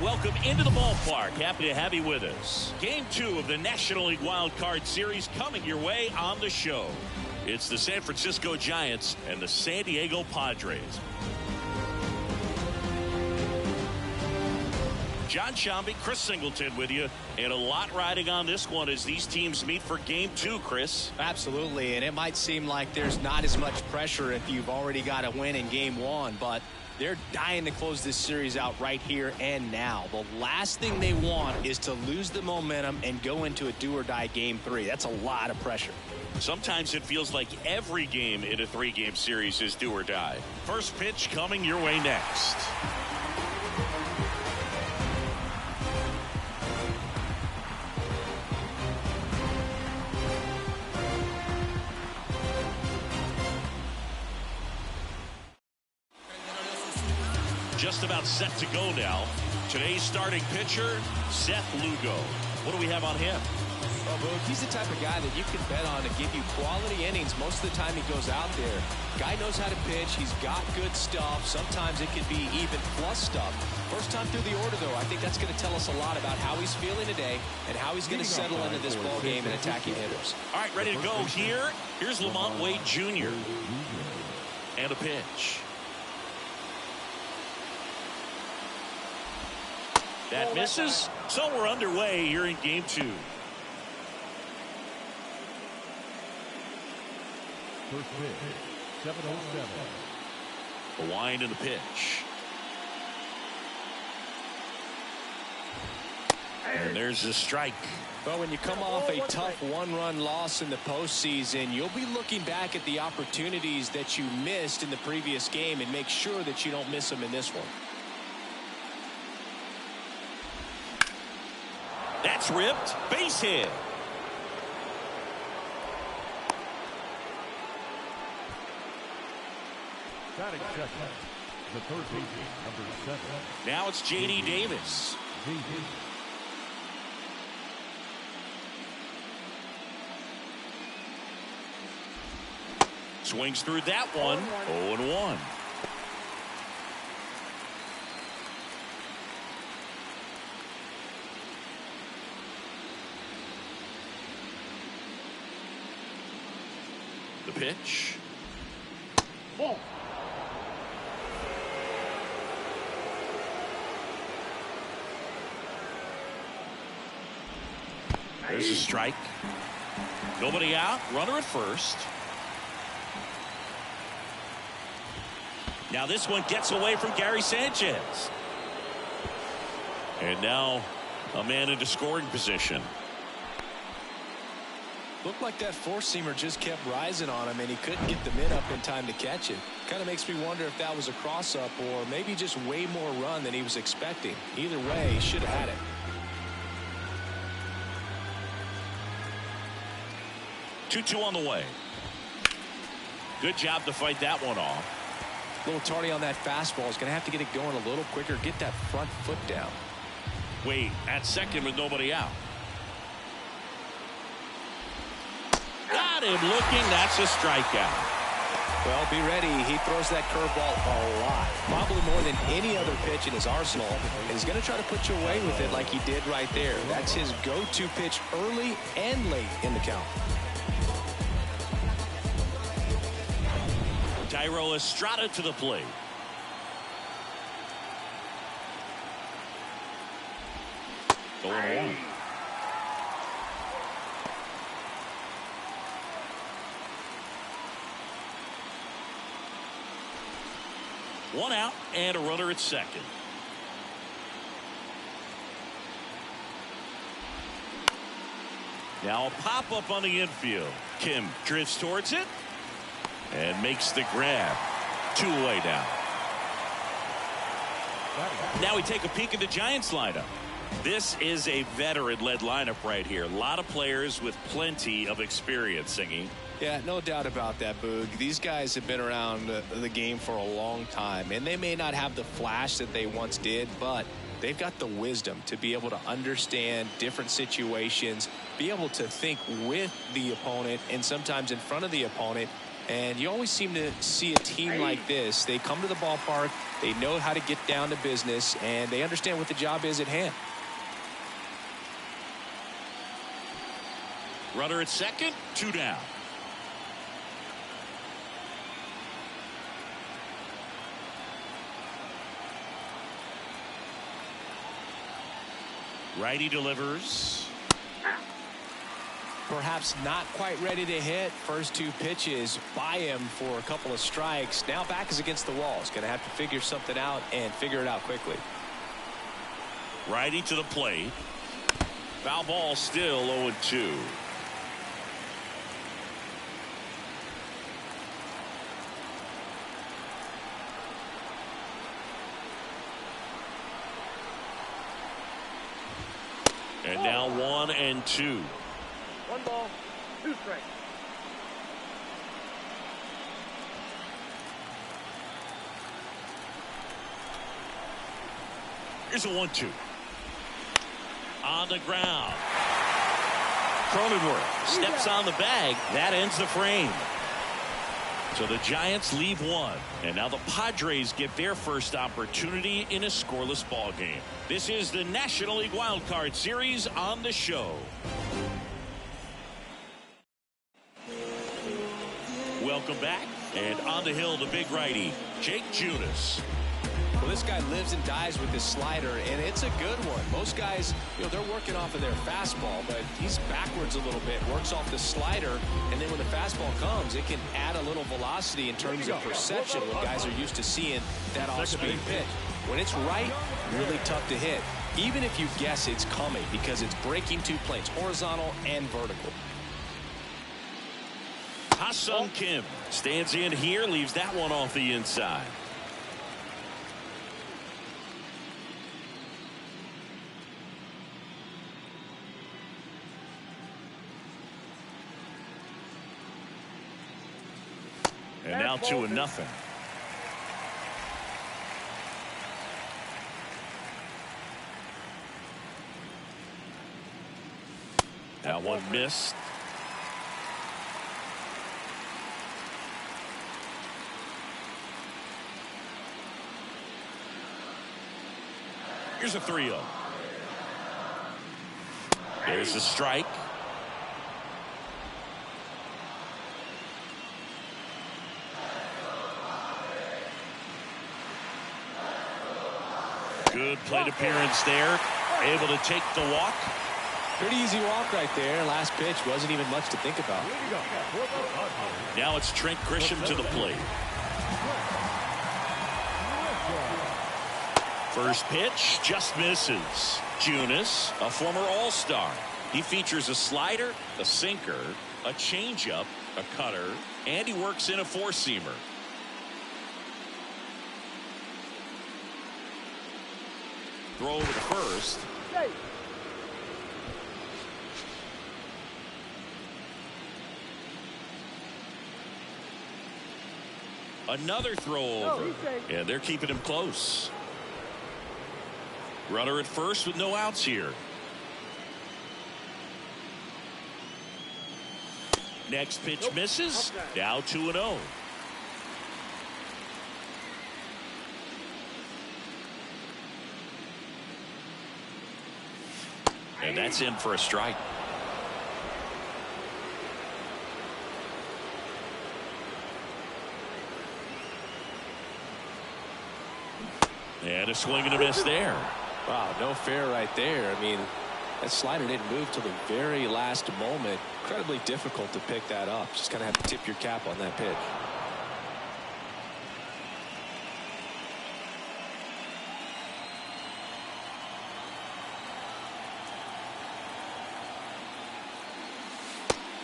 welcome into the ballpark. Happy to have you with us. Game 2 of the National League Wild Card Series coming your way on the show. It's the San Francisco Giants and the San Diego Padres. John Shambi, Chris Singleton with you, and a lot riding on this one as these teams meet for Game 2, Chris. Absolutely, and it might seem like there's not as much pressure if you've already got a win in Game 1, but they're dying to close this series out right here and now. The last thing they want is to lose the momentum and go into a do-or-die Game 3. That's a lot of pressure. Sometimes it feels like every game in a 3-game series is do or die. First pitch coming your way next. Just about set to go now. Today's starting pitcher, Seth Lugo. What do we have on him? Well, Boog, he's the type of guy that you can bet on to give you quality innings most of the time he goes out there. Guy knows how to pitch. He's got good stuff. Sometimes it could be even plus stuff. First time through the order, though, I think that's going to tell us a lot about how he's feeling today and how he's going to settle into this ball game and attacking hitters. All right, ready to go here. Here's Lamont Wade Jr. And a pitch. That misses, so we're underway here in Game 2. First pitch, 7:07. The wind and the pitch. And there's the strike. Well, when you come off a tough one-run loss in the postseason, you'll be looking back at the opportunities that you missed in the previous game and make sure that you don't miss them in this one. That's ripped. Base hit. Batting check. The third baseman, number 7. Now it's J.D. Davis. Swings through that one. 0-1. The pitch. Ball. There's a strike. Nobody out. Runner at first. Now this one gets away from Gary Sanchez. And now a man into scoring position. Looked like that four-seamer just kept rising on him, and he couldn't get the mitt up in time to catch it. Kind of makes me wonder if that was a cross-up or maybe just way more run than he was expecting. Either way, he should have had it. Two on the way. Good job to fight that one off. A little tardy on that fastball. He's going to have to get it going a little quicker. Get that front foot down. Wait, at second with nobody out. Got him looking. That's a strikeout. Well, be ready. He throws that curveball a lot. Probably more than any other pitch in his arsenal. And he's going to try to put you away with it like he did right there. That's his go-to pitch early and late in the count. Thairo Estrada to the plate. Going on. One out and a runner at second. Now a pop-up on the infield. Kim drifts towards it and makes the grab. 2 away now. Now we take a peek at the Giants lineup. This is a veteran-led lineup right here. A lot of players with plenty of experience, Singy. Yeah, no doubt about that, Boog. These guys have been around the game for a long time, and they may not have the flash that they once did, but they've got the wisdom to be able to understand different situations, be able to think with the opponent and sometimes in front of the opponent, And you always seem to see a team like this. They come to the ballpark, they know how to get down to business, and they understand what the job is at hand. Runner at second, 2 down. Righty delivers. Perhaps not quite ready to hit. First 2 pitches by him for a couple of strikes. Now back is against the wall. He's going to have to figure something out and figure it out quickly. Righty to the plate. Foul ball, still 0-2. And now 1-2. 1 ball, 2 strikes. Here's a 1-2. On the ground. Cronenworth steps on the bag. That ends the frame. So the Giants leave 1. And now the Padres get their first opportunity in a scoreless ball game. This is the National League Wild Card Series on the show. Welcome back. And on the hill, the big righty, Jake Junis. Well, this guy lives and dies with his slider, and it's a good one. Most guys, they're working off of their fastball, but he's backwards a little bit, works off the slider, and then when the fastball comes, it can add a little velocity in terms of perception when guys are used to seeing that off-speed pitch. When it's right, really tough to hit, even if you guess it's coming, because it's breaking 2 planes, horizontal and vertical. Ha-Sung Kim stands in here, leaves that one off the inside. And now 2-0. That one missed. Here's a 3-0. There's the strike. Good plate appearance there. Able to take the walk. Pretty easy walk right there. Last pitch wasn't even much to think about. Now it's Trent Grisham to the plate. First pitch just misses. Junis, a former All-Star. He features a slider, a sinker, a changeup, a cutter, and he works in a 4-seamer. Throw over to first. Another throw over. And they're keeping him close. Runner at first with no outs here. Next pitch misses. Now 2-0. And that's in for a strike. And a swing and a miss there. Wow, no fair right there. I mean, that slider didn't move till the very last moment. Incredibly difficult to pick that up. Just kind of have to tip your cap on that pitch.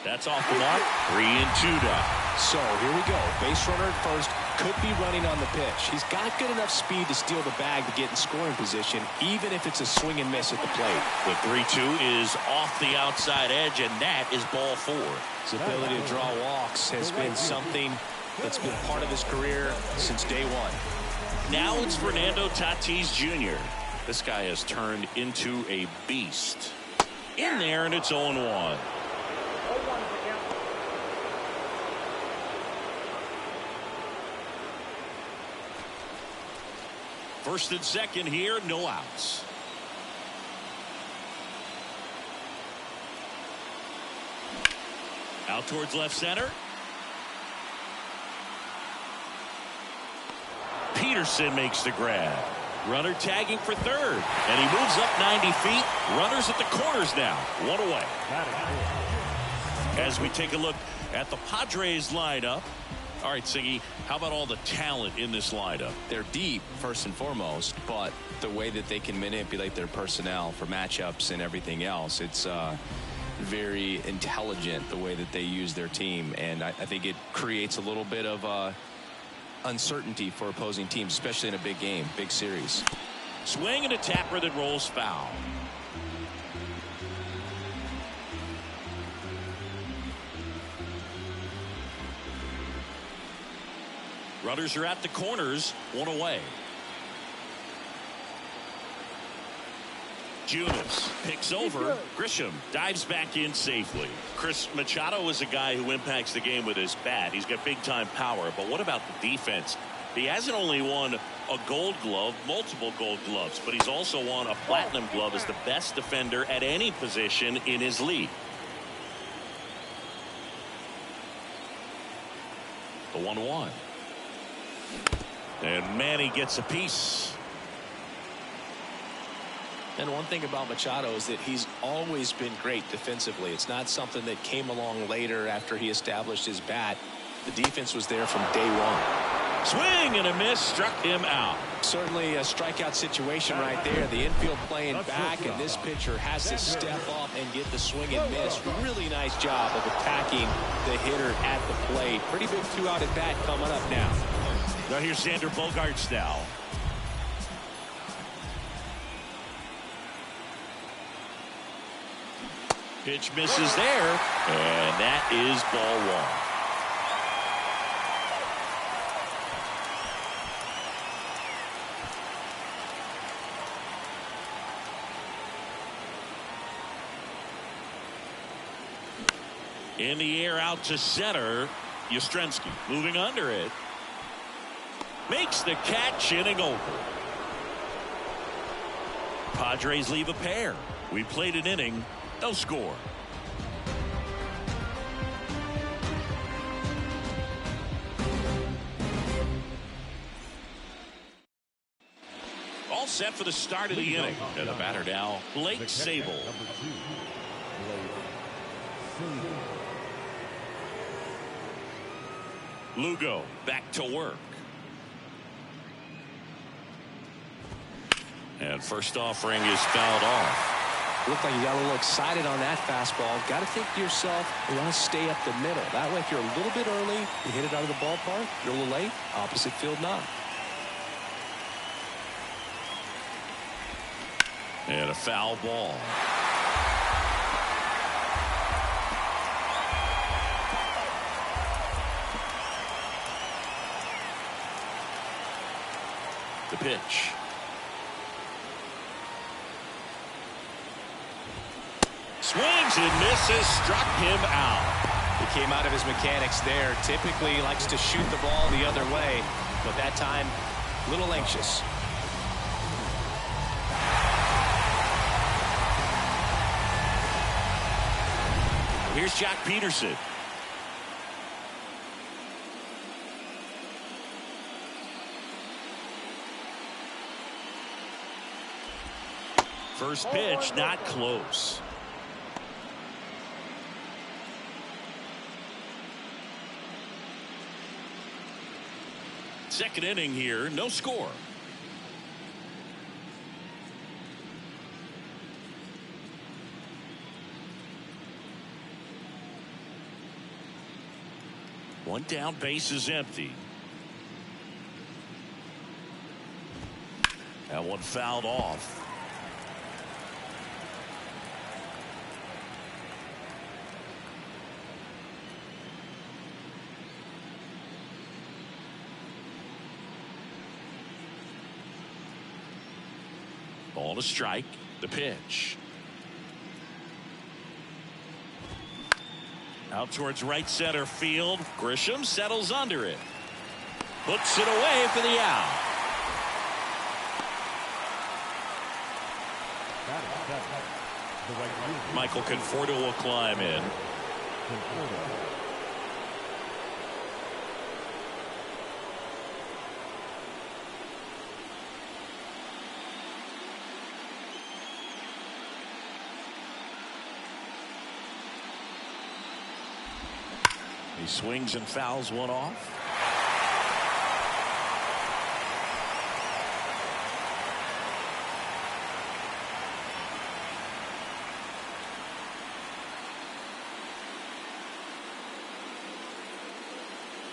That's off the mark. 3-2 down. So here we go. Base runner at first. Could be running on the pitch. He's got good enough speed to steal the bag to get in scoring position, even if it's a swing and miss at the plate. The 3-2 is off the outside edge, and that is ball 4. His ability to draw walks has been something that's been part of his career since day one. Now it's Fernando Tatis Jr. This guy has turned into a beast. In there, and it's 0-1. First and second here, no outs. Out towards left center. Peterson makes the grab. Runner tagging for third. And he moves up 90 feet. Runners at the corners now. One away. As we take a look at the Padres lineup. All right, Siggy, how about all the talent in this lineup? They're deep, first and foremost, but the way that they can manipulate their personnel for matchups and everything else, it's very intelligent the way that they use their team. And I think it creates a little bit of uncertainty for opposing teams, especially in a big game, big series. Swing and a tapper that rolls foul. Runners are at the corners, one away. Junis picks over. Grisham dives back in safely. Chris Machado is a guy who impacts the game with his bat. He's got big time power, but what about the defense? He hasn't only won a gold glove, multiple gold gloves, but he's also won a platinum glove as the best defender at any position in his league. The 1-1. And Manny gets a piece. And one thing about Machado is that he's always been great defensively. It's not something that came along later after he established his bat. The defense was there from day one. Swing and a miss, struck him out. Certainly a strikeout situation right there. The infield playing back, and this pitcher has to step up and get the swing and miss. Really nice job of attacking the hitter at the plate. Pretty big 2-out at bat coming up now. Now here's Xander Bogaerts now. Pitch misses there, and that is ball one. In the air out to center. Yastrzemski moving under it. Makes the catch, inning over. Padres leave a pair. We played an inning, no score. All set for the start of the inning. And the batter now, Blake Sable. Lugo back to work. And first offering is fouled off. Looked like you got a little excited on that fastball. Got to think to yourself, you want to stay up the middle. That way, if you're a little bit early, you hit it out of the ballpark. You're a little late, opposite field not. And a foul ball. The pitch. Swings and misses, struck him out. He came out of his mechanics there. Typically he likes to shoot the ball the other way, but that time a little anxious. Here's Jock Peterson. First pitch, not close. Second inning here, no score. One down, base is empty. That one fouled off. Ball to strike. The pitch. Out towards right center field. Grisham settles under it. Puts it away for the out. Michael Conforto will climb in. He swings and fouls one off.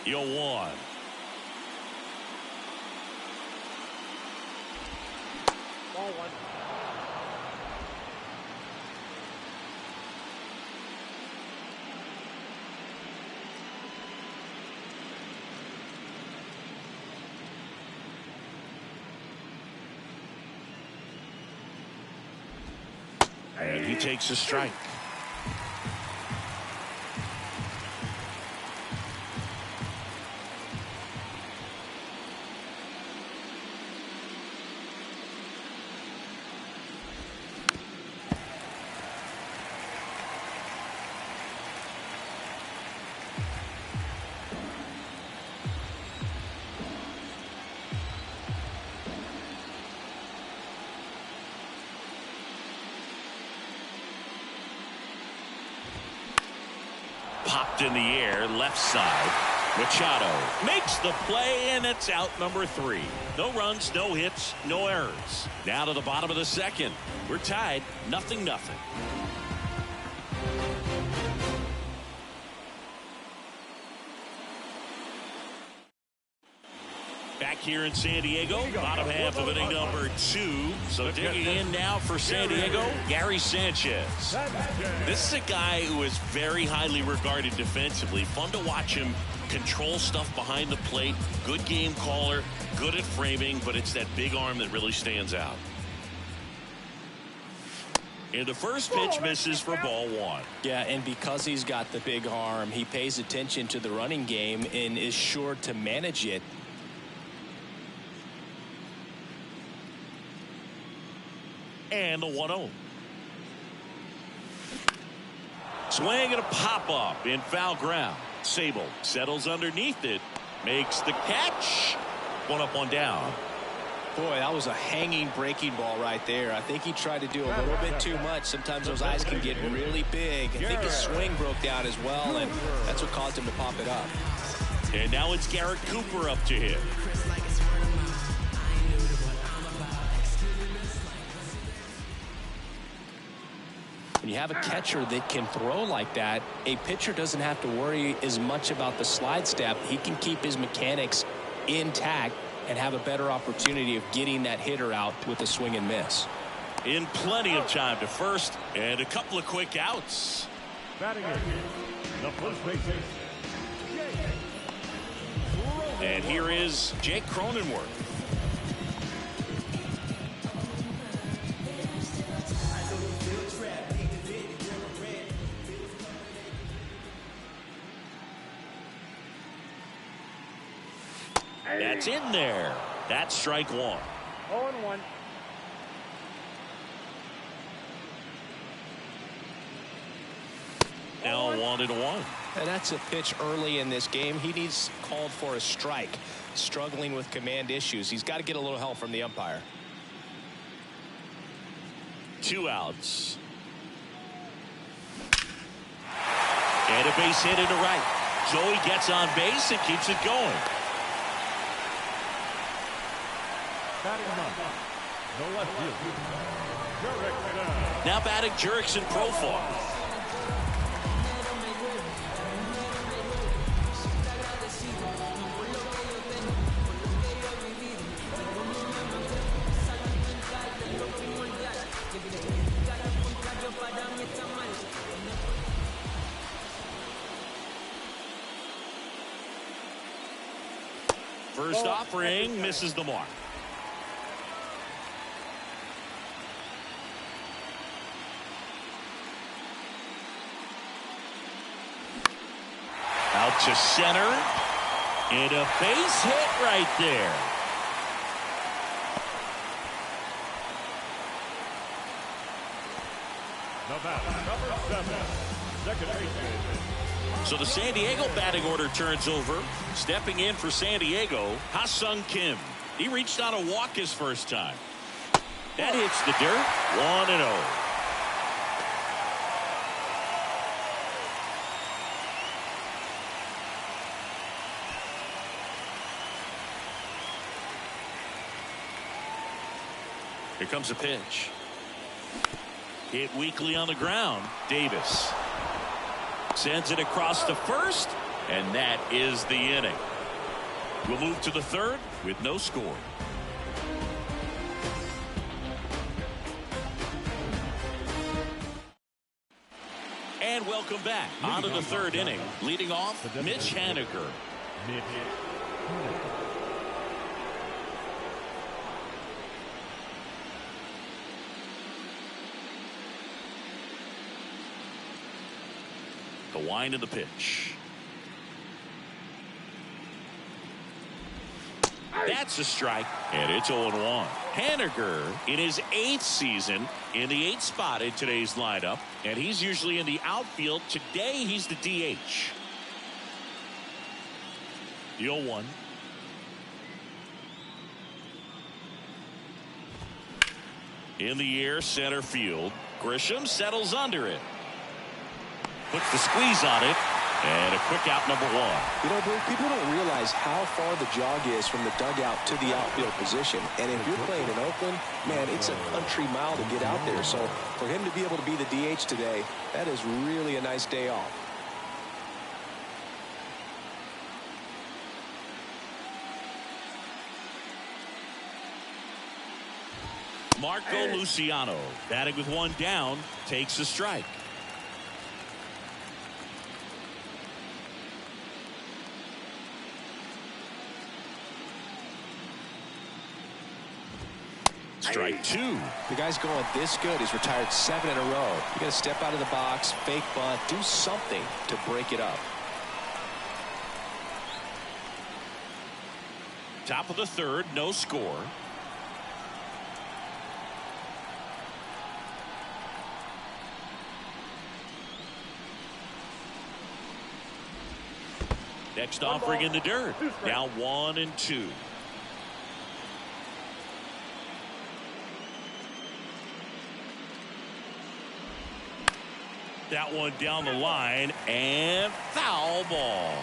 You're one. Ball one. And he takes a strike. Popped in the air, left side. Machado makes the play, and it's out number 3. No runs, no hits, no errors. Now to the bottom of the second. We're tied, 0-0. Back here in San Diego, bottom half of inning number 2. So digging in now for San Diego, Gary Sanchez. This is a guy who is very highly regarded defensively. Fun to watch him control stuff behind the plate. Good game caller, good at framing, but it's that big arm that really stands out. And the first pitch misses for ball 1. Yeah, and because he's got the big arm, he pays attention to the running game and is sure to manage it. And the 1-0. Swing and a pop-up in foul ground. Sable settles underneath it. Makes the catch. 1 up, 1 down. Boy, that was a hanging breaking ball right there. I think he tried to do a little bit too much. Sometimes those eyes can get really big. I think his swing broke down as well, and that's what caused him to pop it up. And now it's Garrett Cooper up to hit. When you have a catcher that can throw like that, a pitcher doesn't have to worry as much about the slide step. He can keep his mechanics intact and have a better opportunity of getting that hitter out with a swing and miss. In plenty of time to first, and a couple of quick outs. Batting in the first baseman. And here is Jake Cronenworth. That's in there. That's strike 1. 0-1. Now 1-1. And that's a pitch early in this game. He needs called for a strike. Struggling with command issues. He's got to get a little help from the umpire. 2 outs. And a base hit into right. Joey gets on base and keeps it going. The left field. Now batting Jurickson Profar. First offering misses the mark. Out to center. And a base hit right there. The batter, number 7, second baseman. So the San Diego batting order turns over. Stepping in for San Diego, Ha-Sung Kim. He reached on a walk his first time. That hits the dirt. 1-0. Here comes a pitch. Hit weakly on the ground. Davis sends it across to first, and that is the inning. We'll move to the third with no score. And welcome back. On to the third inning. Leading off, Mitch Haniger. The wind of the pitch. That's a strike, and it's 0-1. Haniger in his 8th season in the 8th spot in today's lineup, and he's usually in the outfield. Today he's the DH. The 0-1. In the air, center field. Grisham settles under it. Puts the squeeze on it, and a quick out, number 1. You know, Bruce, people don't realize how far the jog is from the dugout to the outfield position. And if you're playing in Oakland, man, it's a country mile to get out there. So for him to be able to be the DH today, that is really a nice day off. Marco Luciano, batting with one down, takes a strike. Strike 2. The guy's going this good. He's retired 7 in a row. You got to step out of the box, fake bunt, do something to break it up. Top of the third, no score. Next offering in the dirt. Now 1-2. That one down the line, and foul ball.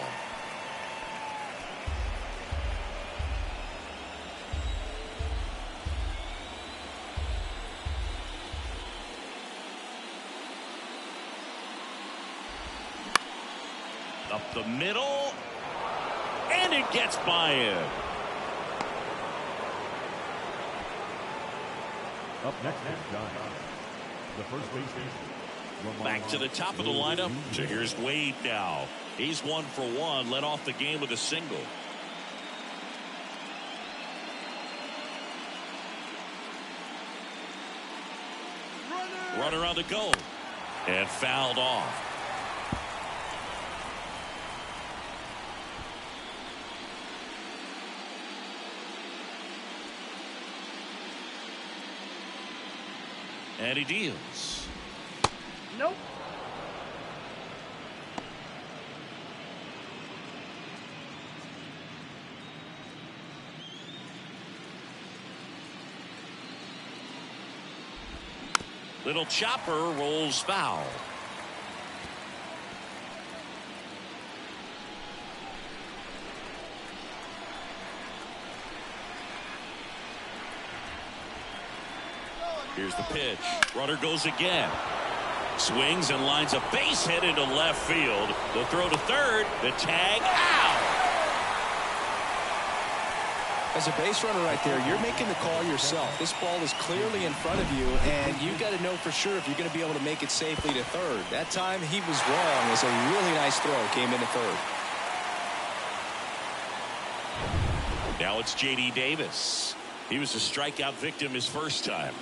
Up the middle, and it gets by him. Up next is John, the first baseman. Back to the top of the lineup. So here's Wade now. He's 1 for 1. Led off the game with a single. Runner on the go. And fouled off. And he deals. Nope. Little chopper rolls foul. Here's the pitch. Runner goes again. Swings and lines a base hit into left field. The throw to third. The tag out. As a base runner right there, you're making the call yourself. This ball is clearly in front of you, and you got to know for sure if you're going to be able to make it safely to third. That time he was wrong. As a really nice throw came into third. Now it's J.D. Davis. He was a strikeout victim his first time.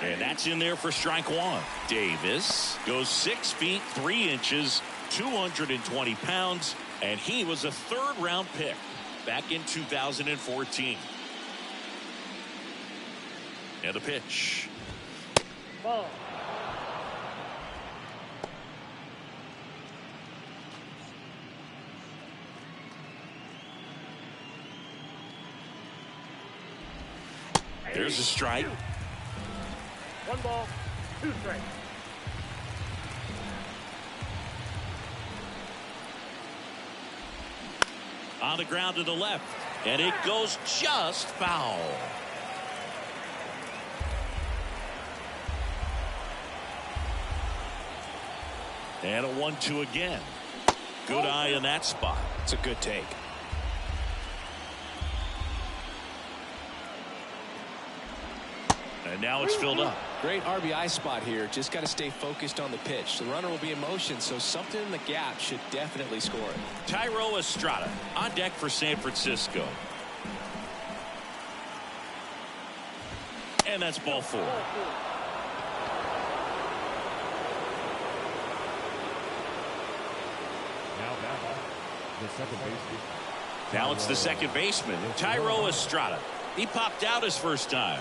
And that's in there for strike 1. Davis goes 6 feet 3 inches, 220 pounds, and he was a third-round pick back in 2014. And the pitch. Ball. There's a strike. 1 ball, 2 strikes. On the ground to the left, and it goes just foul. And a 1-2 again. Good eye in that spot. It's a good take. And now it's filled up. Great RBI spot here. Just got to stay focused on the pitch. The runner will be in motion, so something in the gap should definitely score it. Thairo Estrada on deck for San Francisco. And that's ball 4. Now back. The second baseman. Now it's the second baseman, Thairo Estrada. He popped out his first time.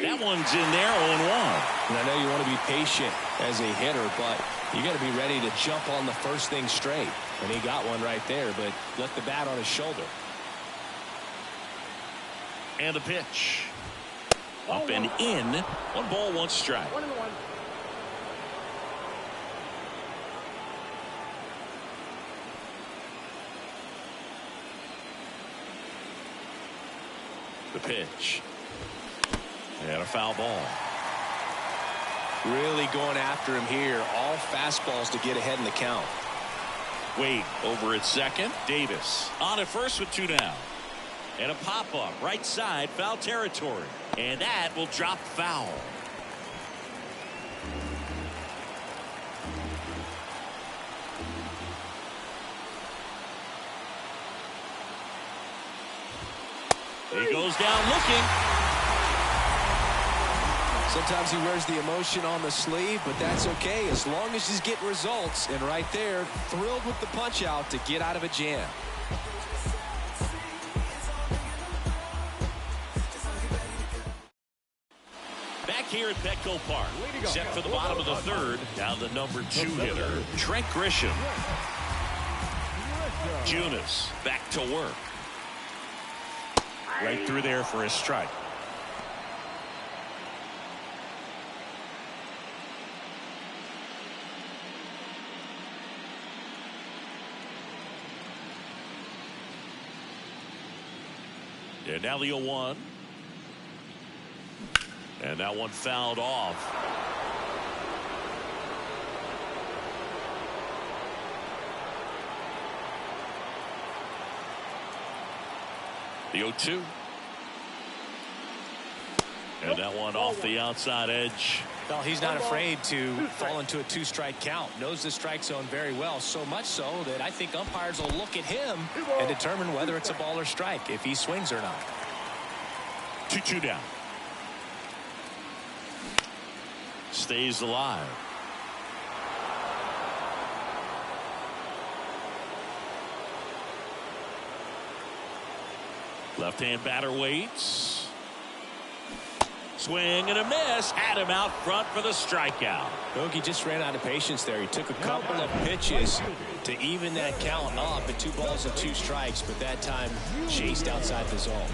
That one's in there, 0-1. And I know you want to be patient as a hitter, but you got to be ready to jump on the first thing straight. And he got one right there, but left the bat on his shoulder. And the pitch. Up and in. 1 ball, 1 strike. 1-1. The pitch. And a foul ball. Really going after him here. All fastballs to get ahead in the count. Wade over at second. Davis on at first with 2 down. And a pop-up right side, foul territory. And that will drop foul. He goes down looking. Sometimes he wears the emotion on the sleeve, but that's okay as long as he's getting results. And right there, thrilled with the punch out to get out of a jam. Back here at Petco Park, set for the bottom of the 3rd. Now the number 2 hitter, Trent Grisham. Junis back to work. Right through there for a strike. And now the 0-1. And that one fouled off. The 0-2. And that one off the outside edge. Well, he's not afraid to fall into a 2-strike count. Knows the strike zone very well, so much so that I think umpires will look at him and determine whether it's a ball or strike, if he swings or not. 2-2 down. Stays alive. Left-hand batter waits. Swing and a miss. Had him out front for the strikeout. Bogey just ran out of patience there. He took a couple of pitches to even that count up at 2 balls and 2 strikes, but that time chased outside the zone.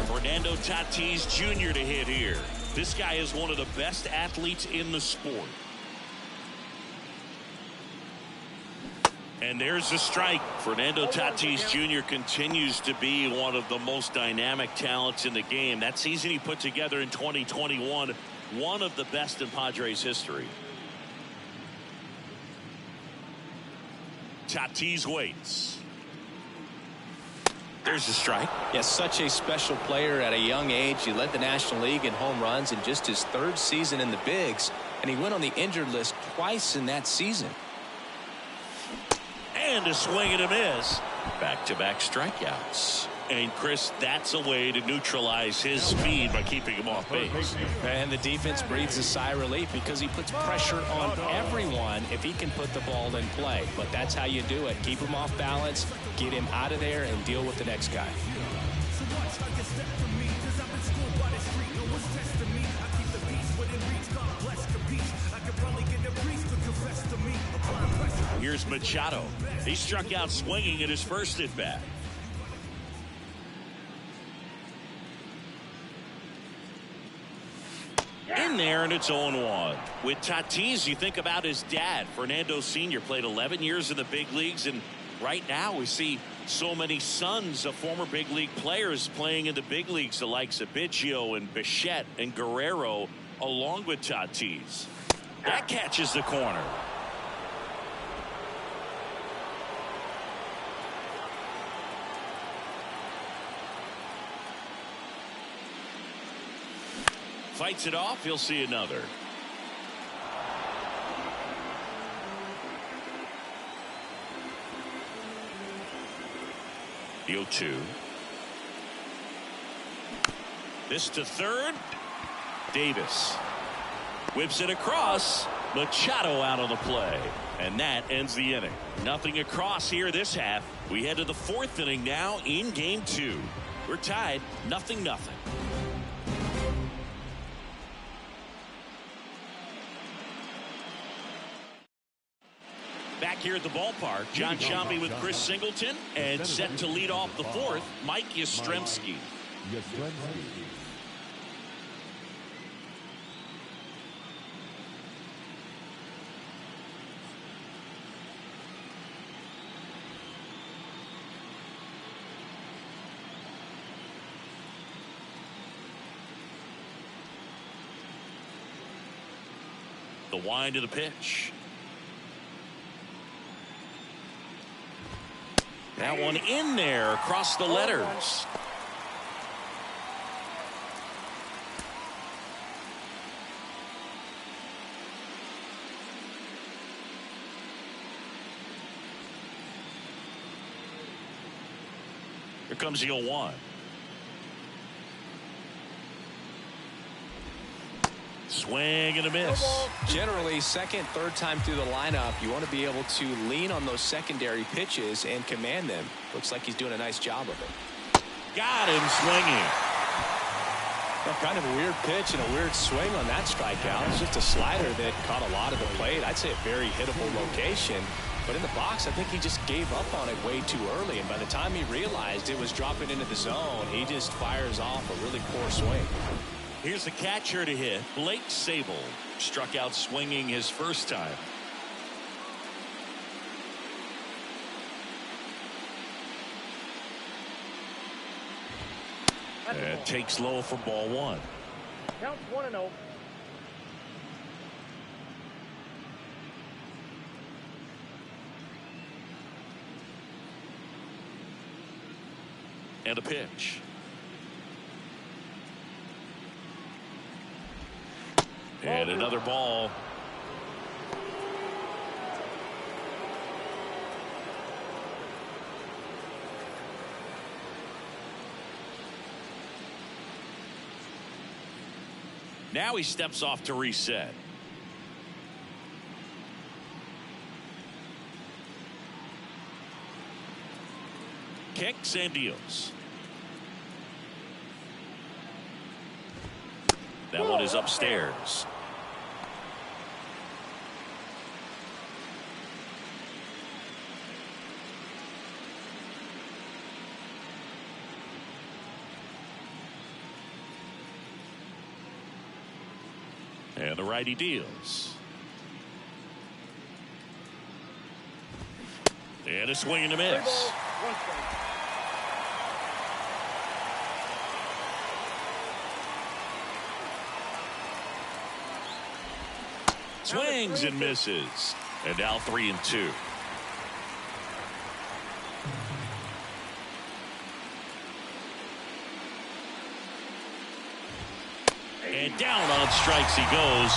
Fernando Tatis Jr. to hit here. This guy is one of the best athletes in the sport. And there's the strike. Fernando Tatis Jr. continues to be one of the most dynamic talents in the game. That season he put together in 2021, one of the best in Padres history. Tatis waits. There's the strike. Yes, such a special player at a young age. He led the National League in home runs in just his 3rd season in the bigs, and he went on the injured list twice in that season. And a swing and a miss. Back-to-back strikeouts. And Chris, that's a way to neutralize his speed by keeping him off base. And the defense breathes a sigh of relief because he puts pressure on everyone if he can put the ball in play. But that's how you do it. Keep him off balance, get him out of there, and deal with the next guy. Here's Machado. He struck out swinging at his first at bat. In there, and it's 0-1. With Tatis, you think about his dad. Fernando Sr. played 11 years in the big leagues, and right now we see so many sons of former big league players playing in the big leagues, the likes of Biggio and Bichette and Guerrero, along with Tatis. That catches the corner. Fights it off. He'll see another. The 0-2. This to third. Davis whips it across. Machado out of the play. And that ends the inning. Nothing across here this half. We head to the 4th inning now in game 2. We're tied 0-0. Back here at the ballpark, John Sciambi with Chris Singleton, and set to lead off the 4th, Mike Yastrzemski. The wind of the pitch. That one in there across the letters. Here comes the 0-1. Swing and a miss. Generally, second, third time through the lineup, you want to be able to lean on those secondary pitches and command them. Looks like he's doing a nice job of it. Got him swinging. Well, kind of a weird pitch and a weird swing on that strikeout. It's just a slider that caught a lot of the plate. I'd say a very hittable location. But in the box, I think he just gave up on it way too early. And by the time he realized it was dropping into the zone, he just fires off a really poor swing. Here's the catcher to hit. Blake Sable struck out swinging his first time. And takes low for ball 1. Count 1-0. And a pitch. And another ball. Now he steps off to reset. Kicks and deals. That one is upstairs. And the righty deals. And a swing and a miss. Swings and misses. And now 3-2. And down on strikes he goes.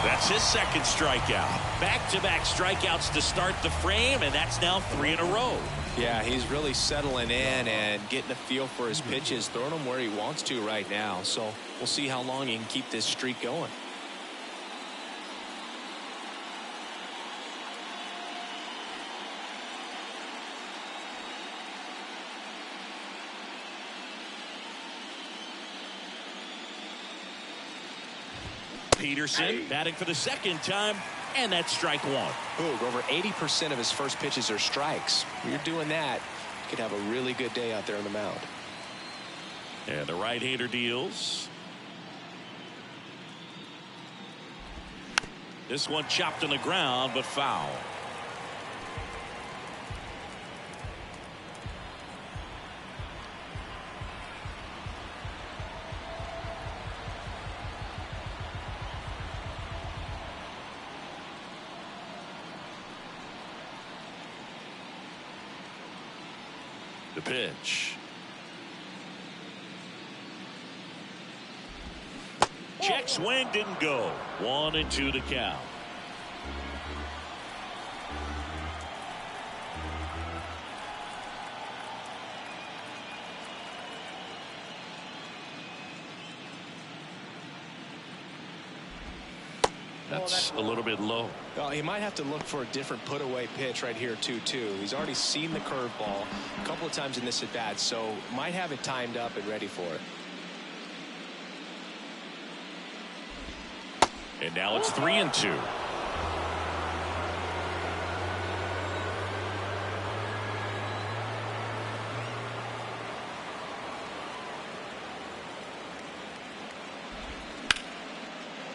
That's his second strikeout. Back-to-back strikeouts to start the frame, and that's now 3 in a row. Yeah, he's really settling in and getting a feel for his pitches, throwing them where he wants to right now. So we'll see how long he can keep this streak going. Peterson batting for the second time, and that's strike one. Boog, over 80% of his first pitches are strikes. When you're doing that, you could have a really good day out there on the mound. And the right-hander deals. This one chopped on the ground, but foul. The pitch. Check swing, didn't go. 1-2 the count. That's a little bit low. Well, he might have to look for a different put-away pitch right here, 2-2. He's already seen the curveball a couple of times in this at-bat, so might have it timed up and ready for it. And now it's 3-2.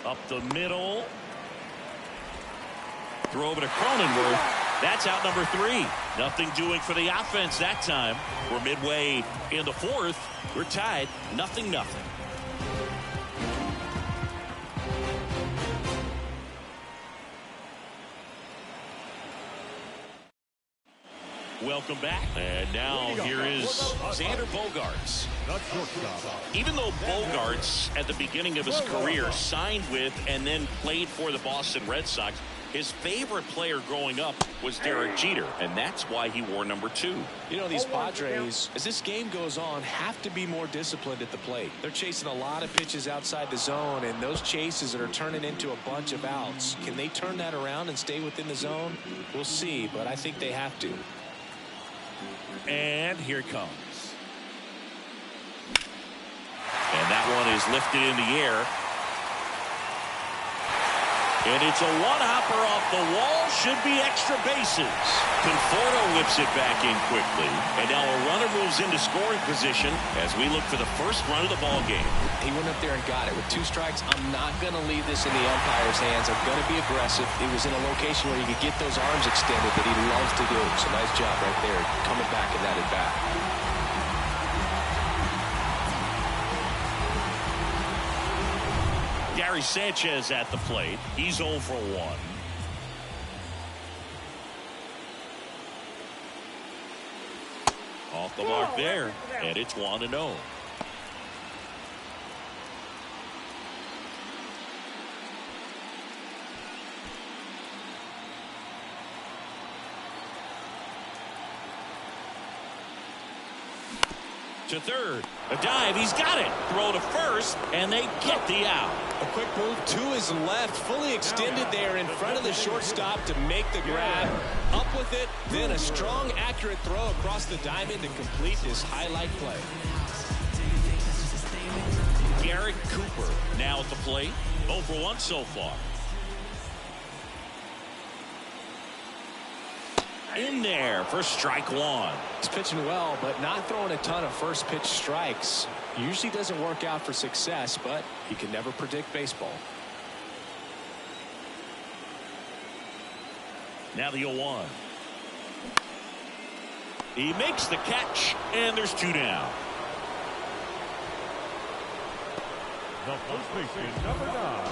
Up the middle. Throw over to Cronenworth. That's out number 3. Nothing doing for the offense that time. We're midway in the fourth. We're tied 0-0. Welcome back. And now here is Xander Bogaerts. Even though Bogaerts at the beginning of his career signed with and then played for the Boston Red Sox, his favorite player growing up was Derek Jeter, and that's why he wore number 2. You know, these Padres, as this game goes on, have to be more disciplined at the plate. They're chasing a lot of pitches outside the zone, and those chases that are turning into a bunch of outs. Can they turn that around and stay within the zone? We'll see, but I think they have to. And here it comes. And that one is lifted in the air. And it's a one-hopper off the wall. Should be extra bases. Conforto whips it back in quickly. And now a runner moves into scoring position as we look for the first run of the ball game. He went up there and got it. With 2 strikes, I'm not going to leave this in the umpire's hands. I'm going to be aggressive. It was in a location where he could get those arms extended that he loves to do. So nice job right there, coming back in that at-bat. Gary Sanchez at the plate. He's 0 for 1. Off the mark there, and it's 1-0. To third, a dive, he's got it. Throw to first, and they get the out. A quick move to his left, fully extended there in front of the shortstop to make the grab. Up with it, then a strong, accurate throw across the diamond to complete this highlight play. Garrett Cooper now at the plate. 0 for 1 so far. In there for strike 1. He's pitching well, but not throwing a ton of first pitch strikes. Usually doesn't work out for success, but you can never predict baseball. Now the 0-1. He makes the catch, and there's 2 down. The first baseman, number 9.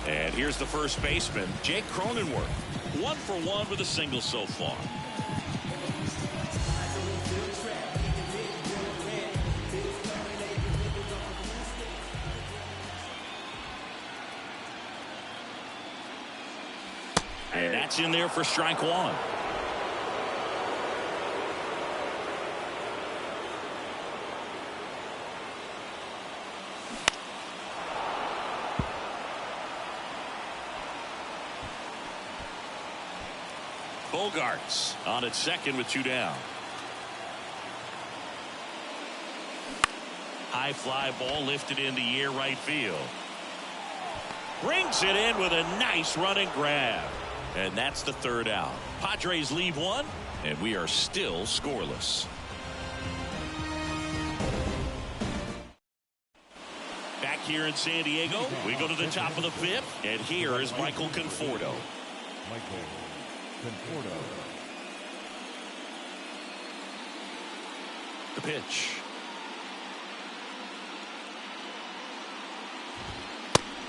And here's the first baseman, Jake Cronenworth. 1 for 1 with a single so far. And that's in there for strike one. Bogarts on at second with 2 down. High fly ball lifted in the air right field. Brings it in with a nice running grab. And that's the 3rd out. Padres leave 1, and we are still scoreless. Back here in San Diego, we go to the top of the 5th, and here is Michael Conforto. Michael Conforto. The pitch.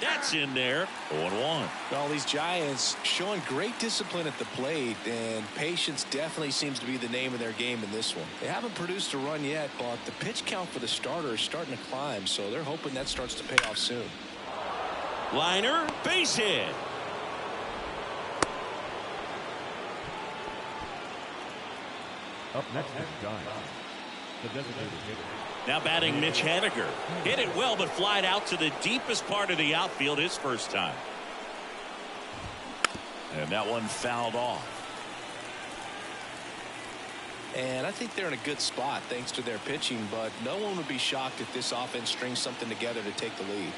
That's in there. 0-1. Well, these Giants showing great discipline at the plate, and patience definitely seems to be the name of their game in this one. They haven't produced a run yet, but the pitch count for the starter is starting to climb, so they're hoping that starts to pay off soon. Liner, base hit. Up next is Giants. The designated hitter. Now batting Mitch Haniger. Hit it well, but flied out to the deepest part of the outfield his first time. And that one fouled off. And I think they're in a good spot thanks to their pitching, but no one would be shocked if this offense strings something together to take the lead.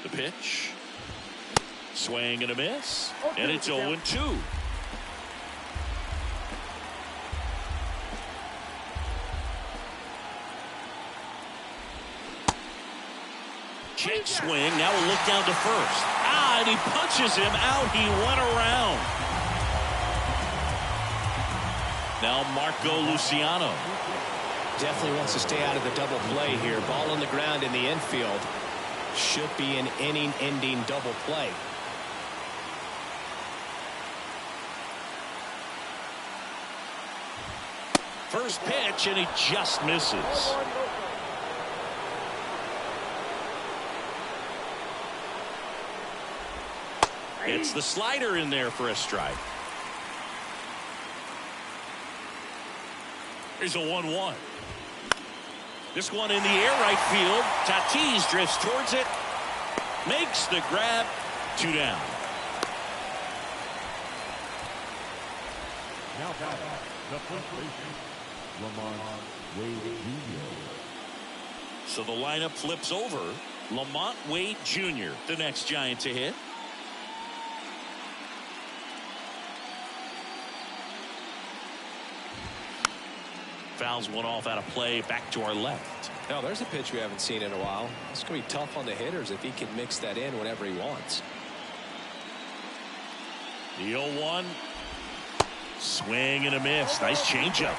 The pitch. Swing and a miss. And it's 0-2. Check swing. Now we'll look down to first. And he punches him out. He went around. Now Marco Luciano. Definitely wants to stay out of the double play here. Ball on the ground in the infield. Should be an inning-ending double play. First pitch, and he just misses. It's the slider in there for a strike. Here's a 1-1. This one in the air right field. Tatis drifts towards it. Makes the grab. 2 down. Now batting the first baseman, Lamont Wade Jr. So the lineup flips over. Lamont Wade Jr., the next Giant to hit. Fouls one off out of play, back to our left. Now there's a pitch we haven't seen in a while. It's going to be tough on the hitters if he can mix that in whenever he wants. The 0-1. Swing and a miss. Nice changeup.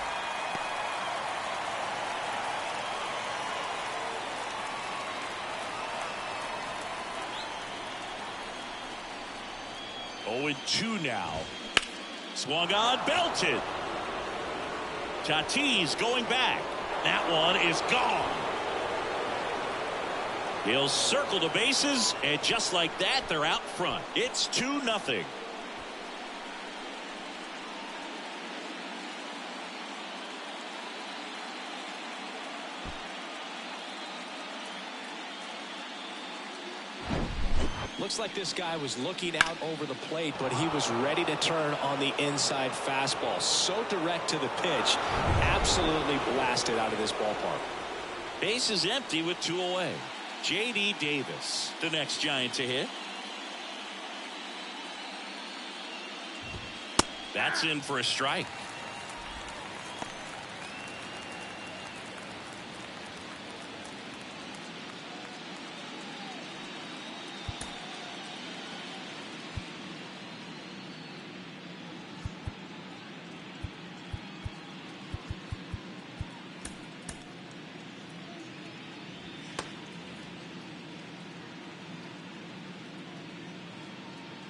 Oh, 2 now. Swung on, belted. Tatis going back. That one is gone. He'll circle the bases, and just like that, they're out front. It's 2-0. Looks like this guy was looking out over the plate, but he was ready to turn on the inside fastball. So direct to the pitch. Absolutely blasted out of this ballpark. Base is empty with 2 away. J.D. Davis, the next Giant to hit. That's in for a strike.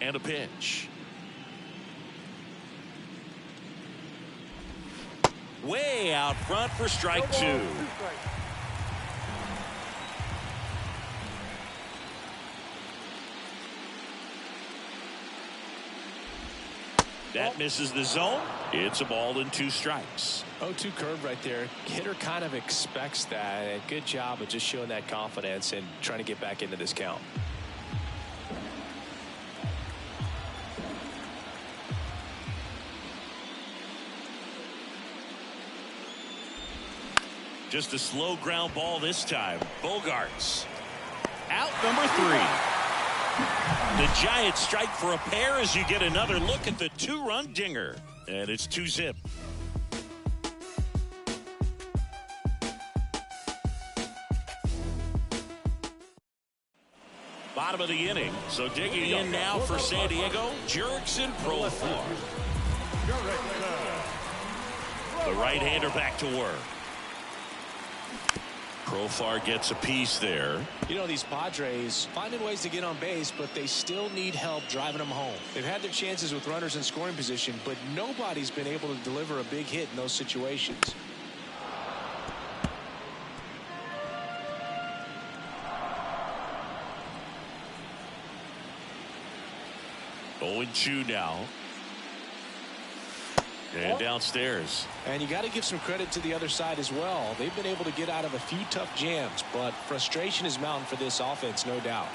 And a pitch. way out front for strike two. That misses the zone. It's a ball and 2 strikes. 0-2 curve right there. Hitter kind of expects that. And good job of just showing that confidence and trying to get back into this count. Just a slow ground ball this time. Bogarts. Out number 3. The Giants strike for a pair as you get another look at the 2-run dinger. And it's 2-zip. Bottom of the inning. So digging in now for San Diego, Jurickson Profar. The right-hander back to work. Profar gets a piece there. You know, these Padres finding ways to get on base, but they still need help driving them home. They've had their chances with runners in scoring position, but nobody's been able to deliver a big hit in those situations. Oh, 0-2 now. And downstairs. And you got to give some credit to the other side as well. They've been able to get out of a few tough jams, but frustration is mounting for this offense, no doubt.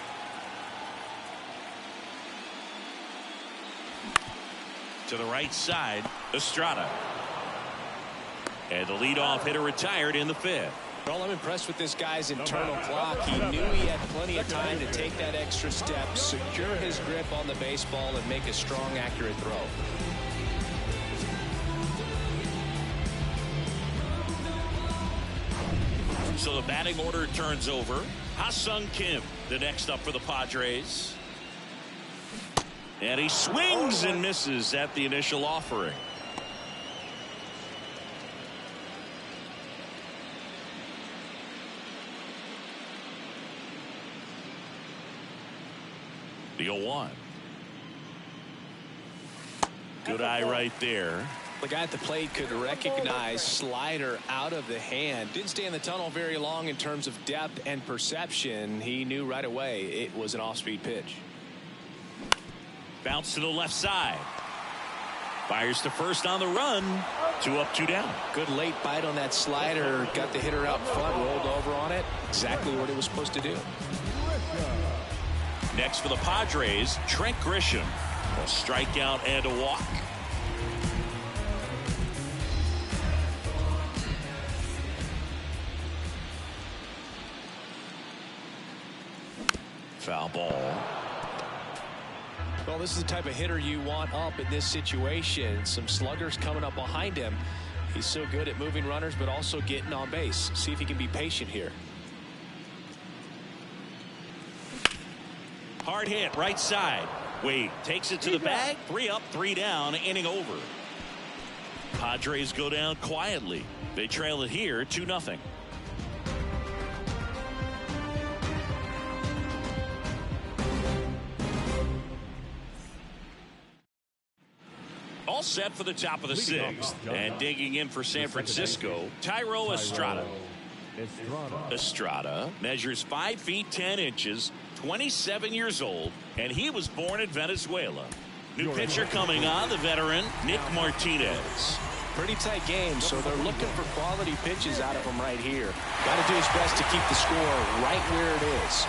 To the right side, Estrada. And the leadoff hitter retired in the 5th. Well, I'm impressed with this guy's internal clock. He knew he had plenty of time to take that extra step, secure his grip on the baseball, and make a strong, accurate throw. So the batting order turns over. Ha-Sung Kim, the next up for the Padres. And he swings and misses at the initial offering. The 0-1. Good eye right there. The guy at the plate could recognize slider out of the hand. Didn't stay in the tunnel very long in terms of depth and perception. He knew right away it was an off-speed pitch. Bounce to the left side. Fires to first on the run. 2 up, 2 down. Good late bite on that slider. Got the hitter out front, rolled over on it. Exactly what it was supposed to do. Next for the Padres, Trent Grisham. A strikeout and a walk. Foul ball. Well, this is the type of hitter you want up in this situation. Some sluggers coming up behind him. He's so good at moving runners, but also getting on base. See if he can be patient here. Hard hit, right side. Wade takes it to the bag. 3 up, 3 down, inning over. Padres go down quietly. They trail it here 2-0. All set for the top of the 6th. And digging in for San Francisco, Thairo Estrada. Estrada measures 5 feet 10 inches, 27 years old, and he was born in Venezuela. New pitcher coming on, the veteran Nick Martinez. Pretty tight game, so they're looking for quality pitches out of him right here. Got to do his best to keep the score right where it is.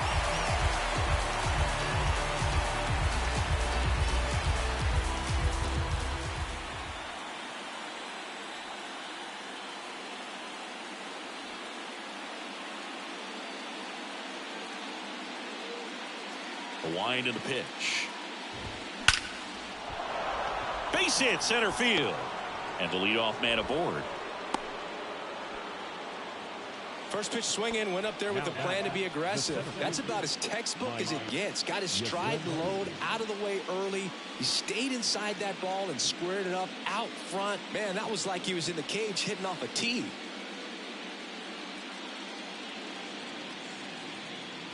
A wind of the pitch. Base hit center field. And the leadoff man aboard. First pitch swinging, went up there with a plan to be aggressive. That's about as textbook as it gets. Got his stride and load out of the way early. He stayed inside that ball and squared it up out front. Man, that was like he was in the cage hitting off a tee.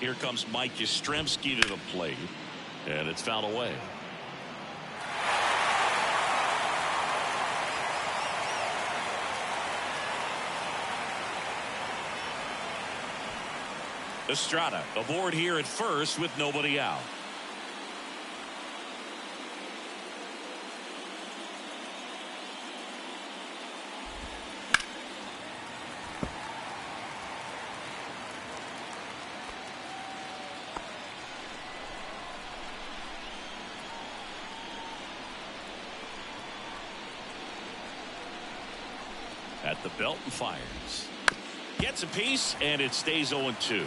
Here comes Mike Yastrzemski to the plate. And it's fouled away. Estrada aboard here at first with nobody out. At the belt and fires. Gets a piece, and it stays 0-2.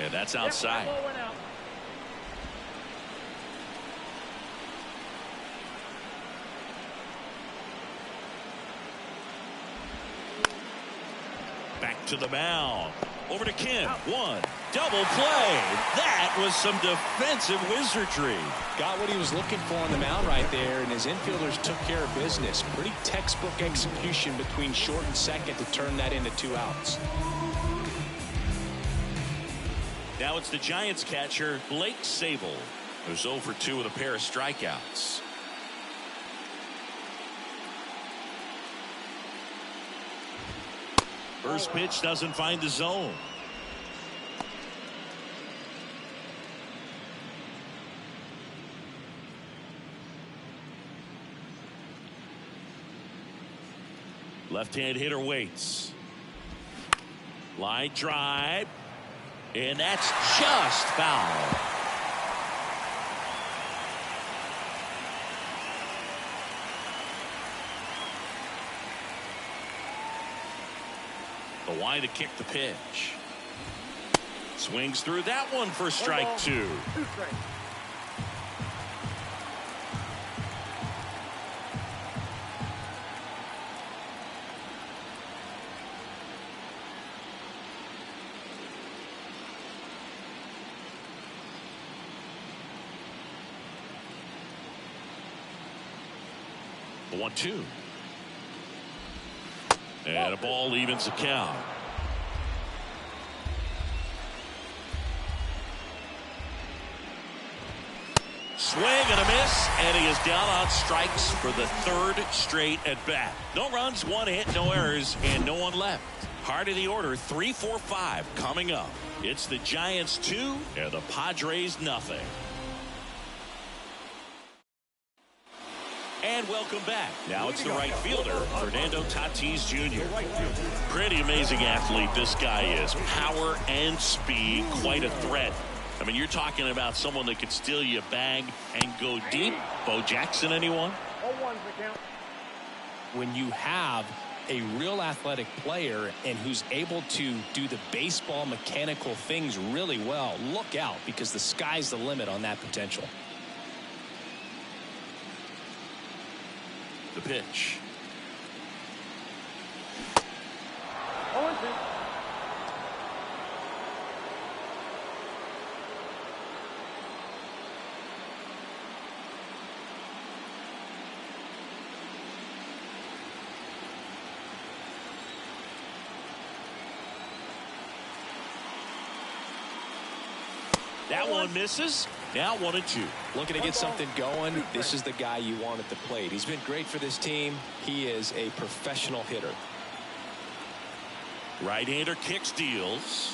And that's outside. Back to the mound. Over to Kim. One. Double play. That was some defensive wizardry. Got what he was looking for on the mound right there, and his infielders took care of business. Pretty textbook execution between short and second to turn that into 2 outs. Now it's the Giants catcher, Blake Sable, who's 0 for 2 with a pair of strikeouts. First pitch doesn't find the zone. Left-hand hitter waits. Line drive. And that's just foul. The line to kick the pitch. Swings through that one for strike 2. 2 strikes. The 1-2. And a ball evens the count. Swing and a miss, and he is down on strikes for the 3rd straight at bat. No runs, 1 hit, no errors, and no one left. Heart of the order, 3, 4, 5 coming up. It's the Giants 2 and the Padres nothing. And welcome back. Now it's the right fielder, Fernando Tatis Jr. Pretty amazing athlete this guy is. Power and speed, quite a threat. I mean, you're talking about someone that could steal you a bag and go deep. Bo Jackson, anyone? 0-1's the count. When you have a real athletic player and who's able to do the baseball mechanical things really well, look out, because the sky's the limit on that potential. The pitch. 0-2. That one misses. Now 1-2. Looking to get something going. This is the guy you want at the plate. He's been great for this team. He is a professional hitter. Right-hander kicks, deals.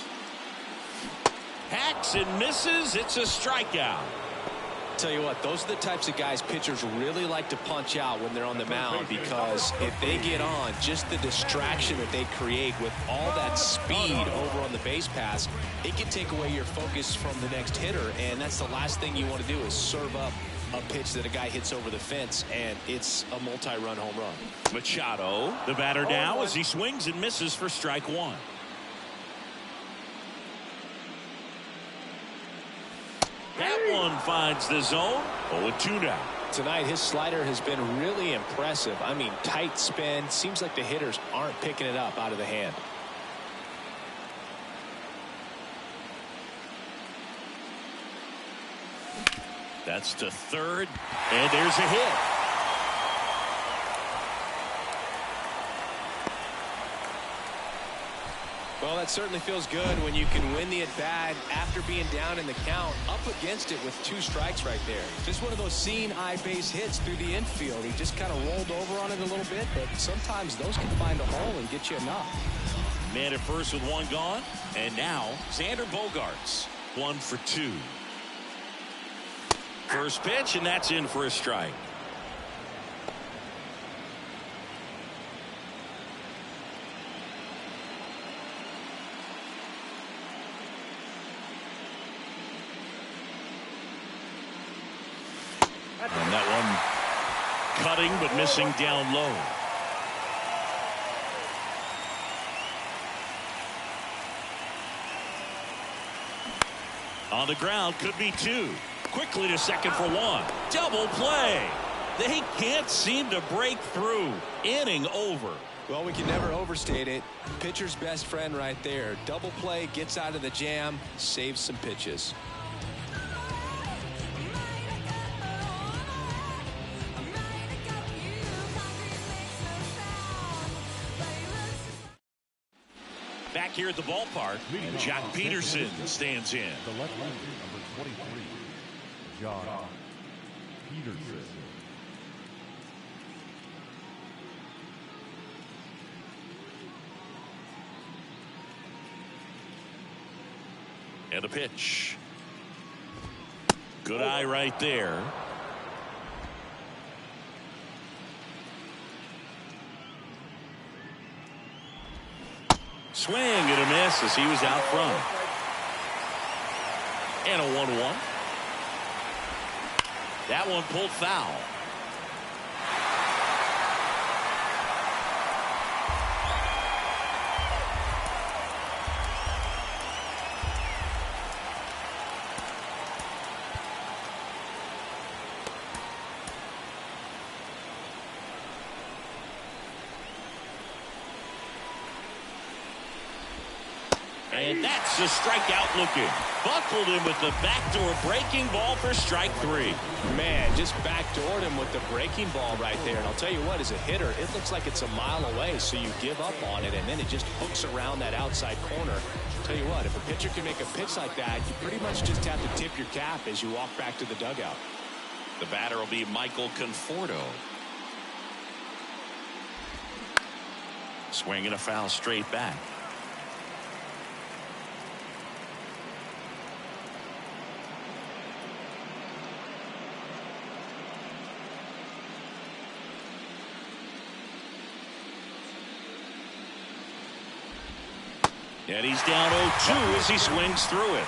Hacks and misses. It's a strikeout. Tell you what, those are the types of guys pitchers really like to punch out when they're on the mound, because if they get on, just the distraction that they create with all that speed over on the base pass, it can take away your focus from the next hitter, and that's the last thing you want to do is serve up a pitch that a guy hits over the fence, and it's a multi-run home run. Machado, the batter now, as he swings and misses for strike 1. That one finds the zone. 0-2 now. Tonight, his slider has been really impressive. I mean, tight spin. Seems like the hitters aren't picking it up out of the hand. That's to third, and there's a hit. Well, that certainly feels good when you can win the at-bat after being down in the count, up against it with 2 strikes right there. Just one of those seeing eye base hits through the infield. He just kind of rolled over on it a little bit, but sometimes those can find a hole and get you enough. Man at first with 1 gone, and now Xander Bogaerts, 1 for 2. First pitch, and that's in for a strike. And that one cutting but missing down low. On the ground, could be 2. Quickly to second for 1. Double play. They can't seem to break through. Inning over. Well, we can never overstate it. Pitcher's best friend right there. Double play, gets out of the jam, saves some pitches. Back here at the ballpark, and Jack Peterson stands in. The left-hander, number 23, Jack Peterson. And a pitch. Good eye right there. Swing and a miss as he was out front. And a 1-1. That one pulled foul. And that's a strikeout looking. Buckled him with the backdoor breaking ball for strike 3. Man, just backdoored him with the breaking ball right there. And I'll tell you what, as a hitter, it looks like it's a mile away, so you give up on it, and then it just hooks around that outside corner. I'll tell you what, if a pitcher can make a pitch like that, you pretty much just have to tip your cap as you walk back to the dugout. The batter will be Michael Conforto. Swinging a foul straight back. And he's down 0-2 as he swings through it.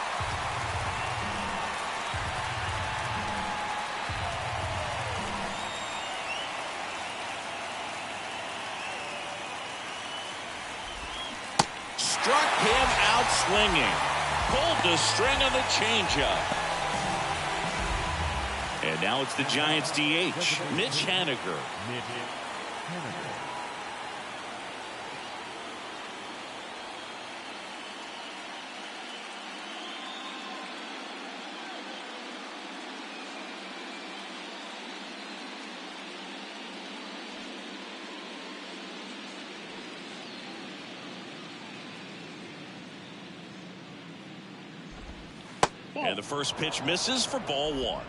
Struck him out swinging. Pulled the string on the changeup. And now it's the Giants DH, Mitch Haniger. And the first pitch misses for ball 1.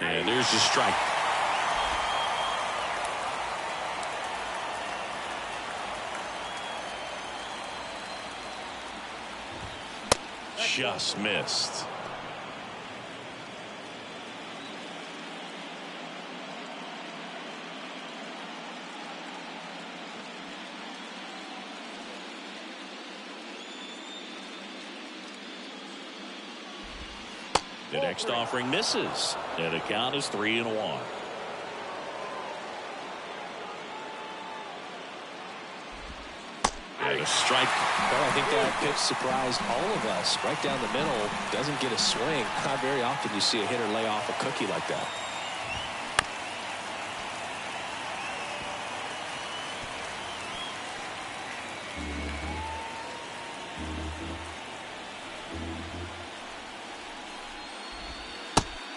And there's the strike. Just missed. The next offering misses, and the count is 3-1. And a strike. Well, I think that pitch surprised all of us. Right down the middle, doesn't get a swing. Not very often you see a hitter lay off a cookie like that.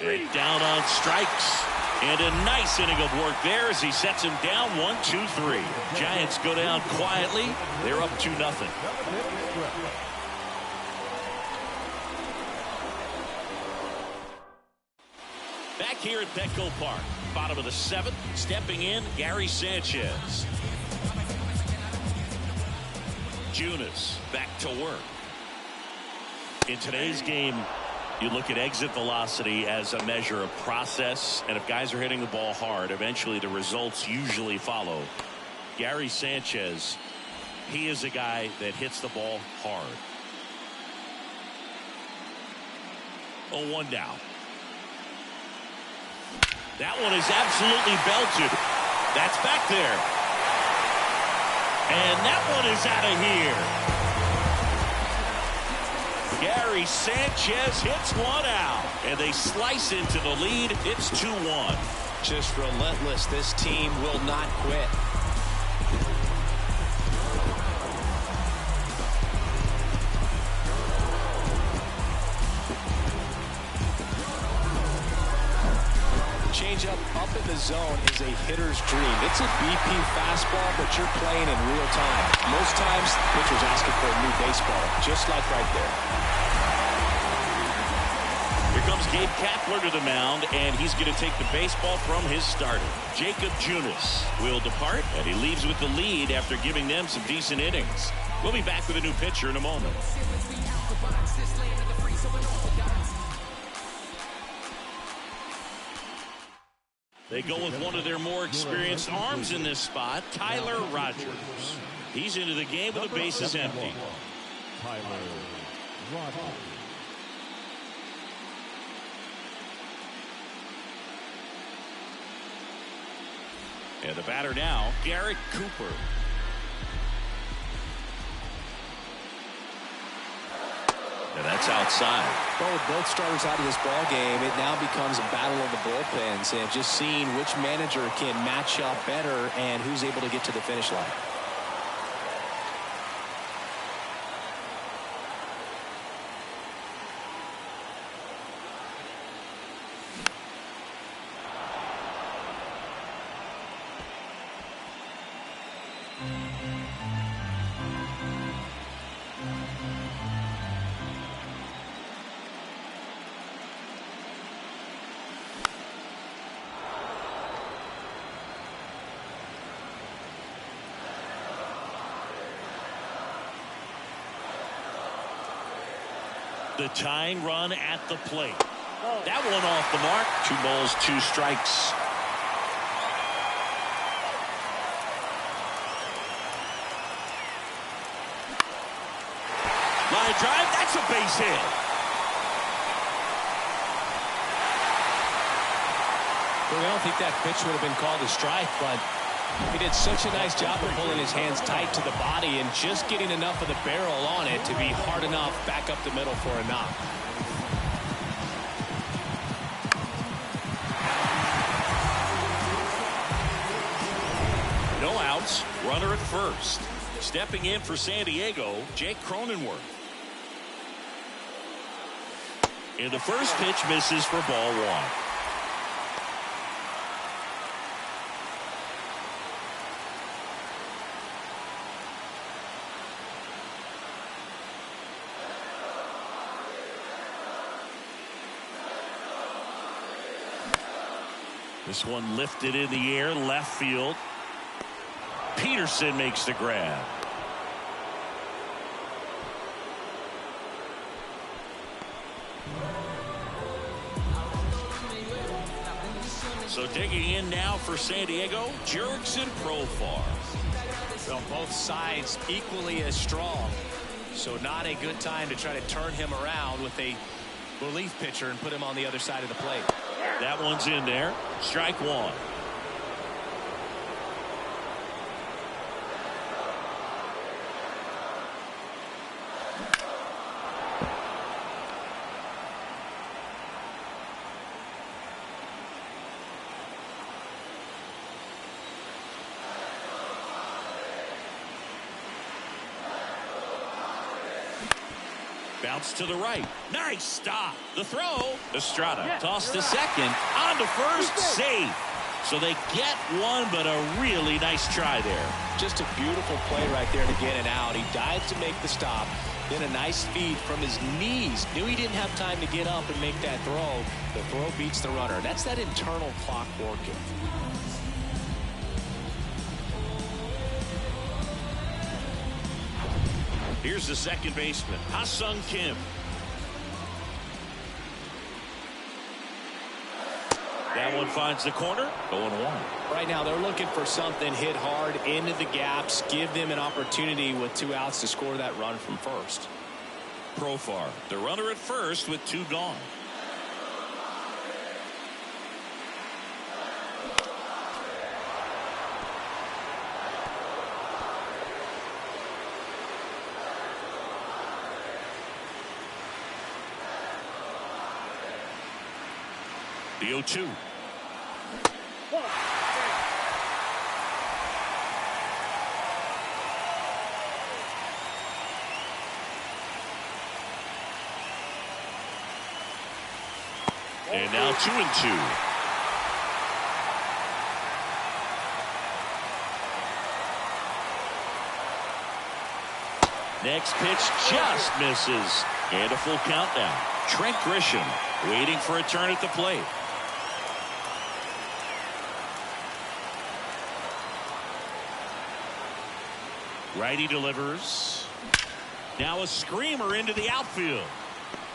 And down on strikes. And a nice inning of work there as he sets him down 1-2-3. Giants go down quietly. They're up 2-0. Back here at Petco Park, bottom of the 7th, stepping in, Gary Sanchez. Junis back to work. In today's game, you look at exit velocity as a measure of process, and if guys are hitting the ball hard, eventually the results usually follow. Gary Sanchez, he is a guy that hits the ball hard. 0-1 now. That one is absolutely belted. That's back there. And that one is out of here. Gary Sanchez hits one out, and they slice into the lead. It's 2-1. Just relentless. This team will not quit. Changeup up in the zone is a hitter's dream. It's a BP fastball, but you're playing in real time. Most times, the pitcher's asking for a new baseball, just like right there. Here comes Gabe Kapler to the mound, and he's going to take the baseball from his starter. Jacob Junis will depart, and he leaves with the lead after giving them some decent innings. We'll be back with a new pitcher in a moment. They go with one of their more experienced arms in this spot, Tyler Rogers. He's into the game with the bases empty. Tyler Rogers. And the batter now, Garrett Cooper. And that's outside. Both starters out of this ball game. It now becomes a battle of the bullpens, and just seeing which manager can match up better and who's able to get to the finish line. The tying run at the plate. That one off the mark. 2 balls, 2 strikes. Line drive. That's a base hit. Well, I don't think that pitch would have been called a strike, but he did such a nice job of pulling his hands tight to the body and just getting enough of the barrel on it to be hard enough back up the middle for a knock. No outs. Runner at first. Stepping in for San Diego, Jake Cronenworth. And the first pitch misses for ball 1. This one lifted in the air, left field. Peterson makes the grab. So digging in now for San Diego, Jurickson Profar. Well, both sides equally as strong. So not a good time to try to turn him around with a relief pitcher and put him on the other side of the plate. That one's in there. Strike 1. Bounce to the right. Nice stop. The throw. Estrada toss to second. On to first. Safe. So they get one, but a really nice try there. Just a beautiful play right there to get it out. He dives to make the stop. Then a nice feed from his knees. Knew he didn't have time to get up and make that throw. The throw beats the runner. That's that internal clock working. Here's the second baseman, Ha-Sung Kim. That one finds the corner. 0-1. Right now they're looking for something, hit hard into the gaps, give them an opportunity with 2 outs to score that run from first. Profar, the runner at first with 2 gone. The 0-2. And now 2-2. Next pitch just misses. And a full count now. Trent Grisham waiting for a turn at the plate. Righty delivers. Now a screamer into the outfield.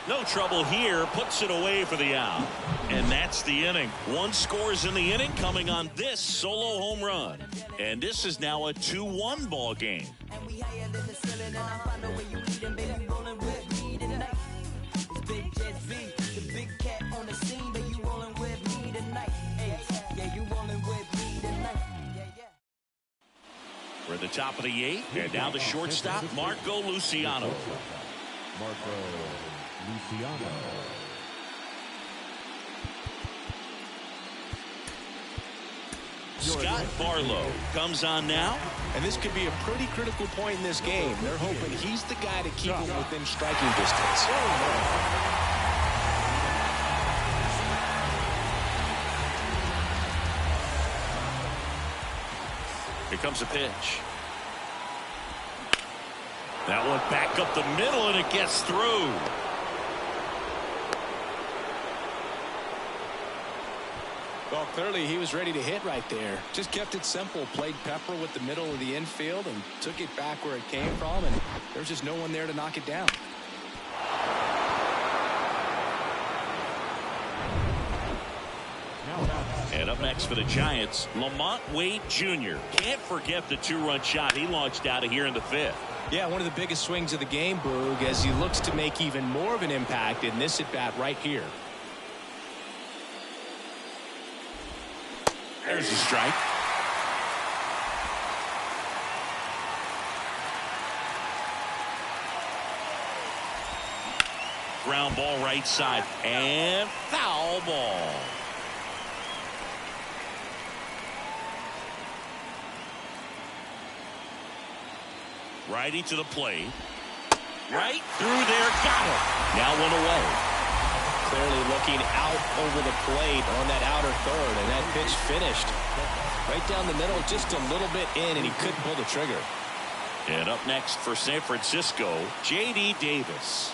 No trouble here. Puts it away for the out. And that's the inning. 1 scores in the inning coming on this solo home run. And this is now a 2-1 ball game. We're at the top of the 8th, and now the shortstop, Marco Luciano. Marco Luciano. Scott Barlow comes on now. And this could be a pretty critical point in this game. They're hoping he's the guy to keep them within striking distance. Here comes a pitch. That one back up the middle, and it gets through. Well, clearly he was ready to hit right there. Just kept it simple. Played pepper with the middle of the infield and took it back where it came from, and there's just no one there to knock it down. And up next for the Giants, Lamont Wade Jr. Can't forget the 2-run shot he launched out of here in the 5th. Yeah, one of the biggest swings of the game, Boog, as he looks to make even more of an impact in this at-bat right here. There's the strike. Ground ball right side, and foul ball. Righty to the plate. Right through there. Got it. Now 1 away. Clearly looking out over the plate on that outer third, and that pitch finished right down the middle, just a little bit in, and he couldn't pull the trigger. And up next for San Francisco, J.D. Davis.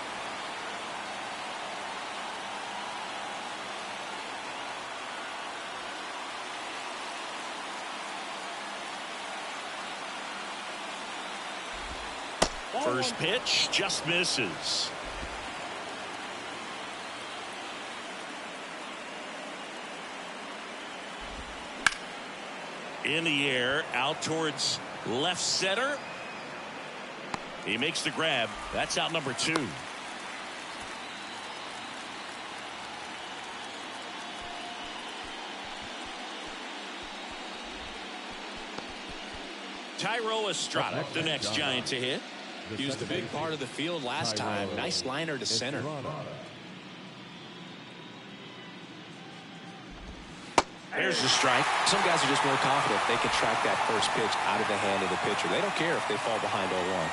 First pitch just misses. In the air, out towards left center. He makes the grab. That's out number 2. Thairo Estrada, the next Giant to hit. He was the big part of the field last time. Nice liner to center. There's the strike. Some guys are just more confident they can track that first pitch out of the hand of the pitcher. They don't care if they fall behind 0-1.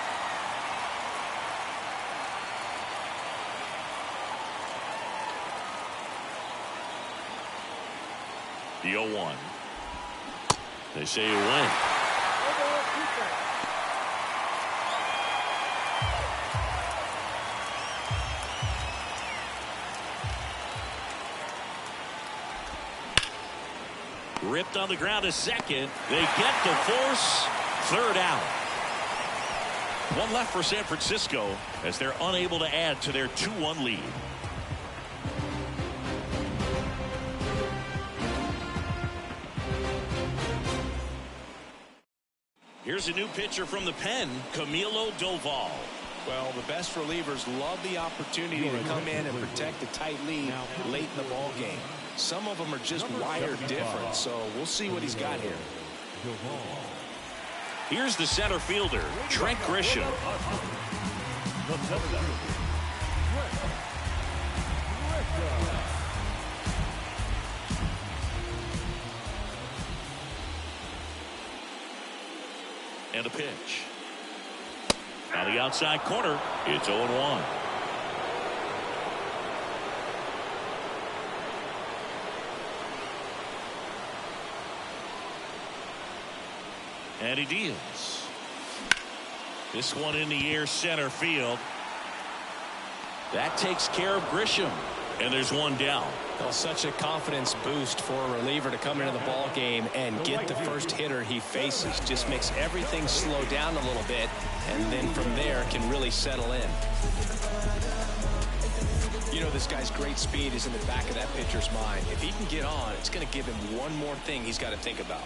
The 0-1. They say you win. Ripped on the ground to second. They get the force. Third out. One left for San Francisco as they're unable to add to their 2-1 lead. Here's a new pitcher from the pen, Camilo Doval. Well, the best relievers love the opportunity to come in and protect a tight lead late in the ball game. Some of them are just wired different, so we'll see what he's got here. Here's the center fielder, Trent Grisham. And a pitch. Now the outside corner. It's 0-1. And he deals. This one in the air, center field. That takes care of Grisham. And there's one down. Well, such a confidence boost for a reliever to come into the ball game and get the first hitter he faces. Just makes everything slow down a little bit, and then from there can really settle in. You know, this guy's great speed is in the back of that pitcher's mind. If he can get on, it's going to give him one more thing he's got to think about.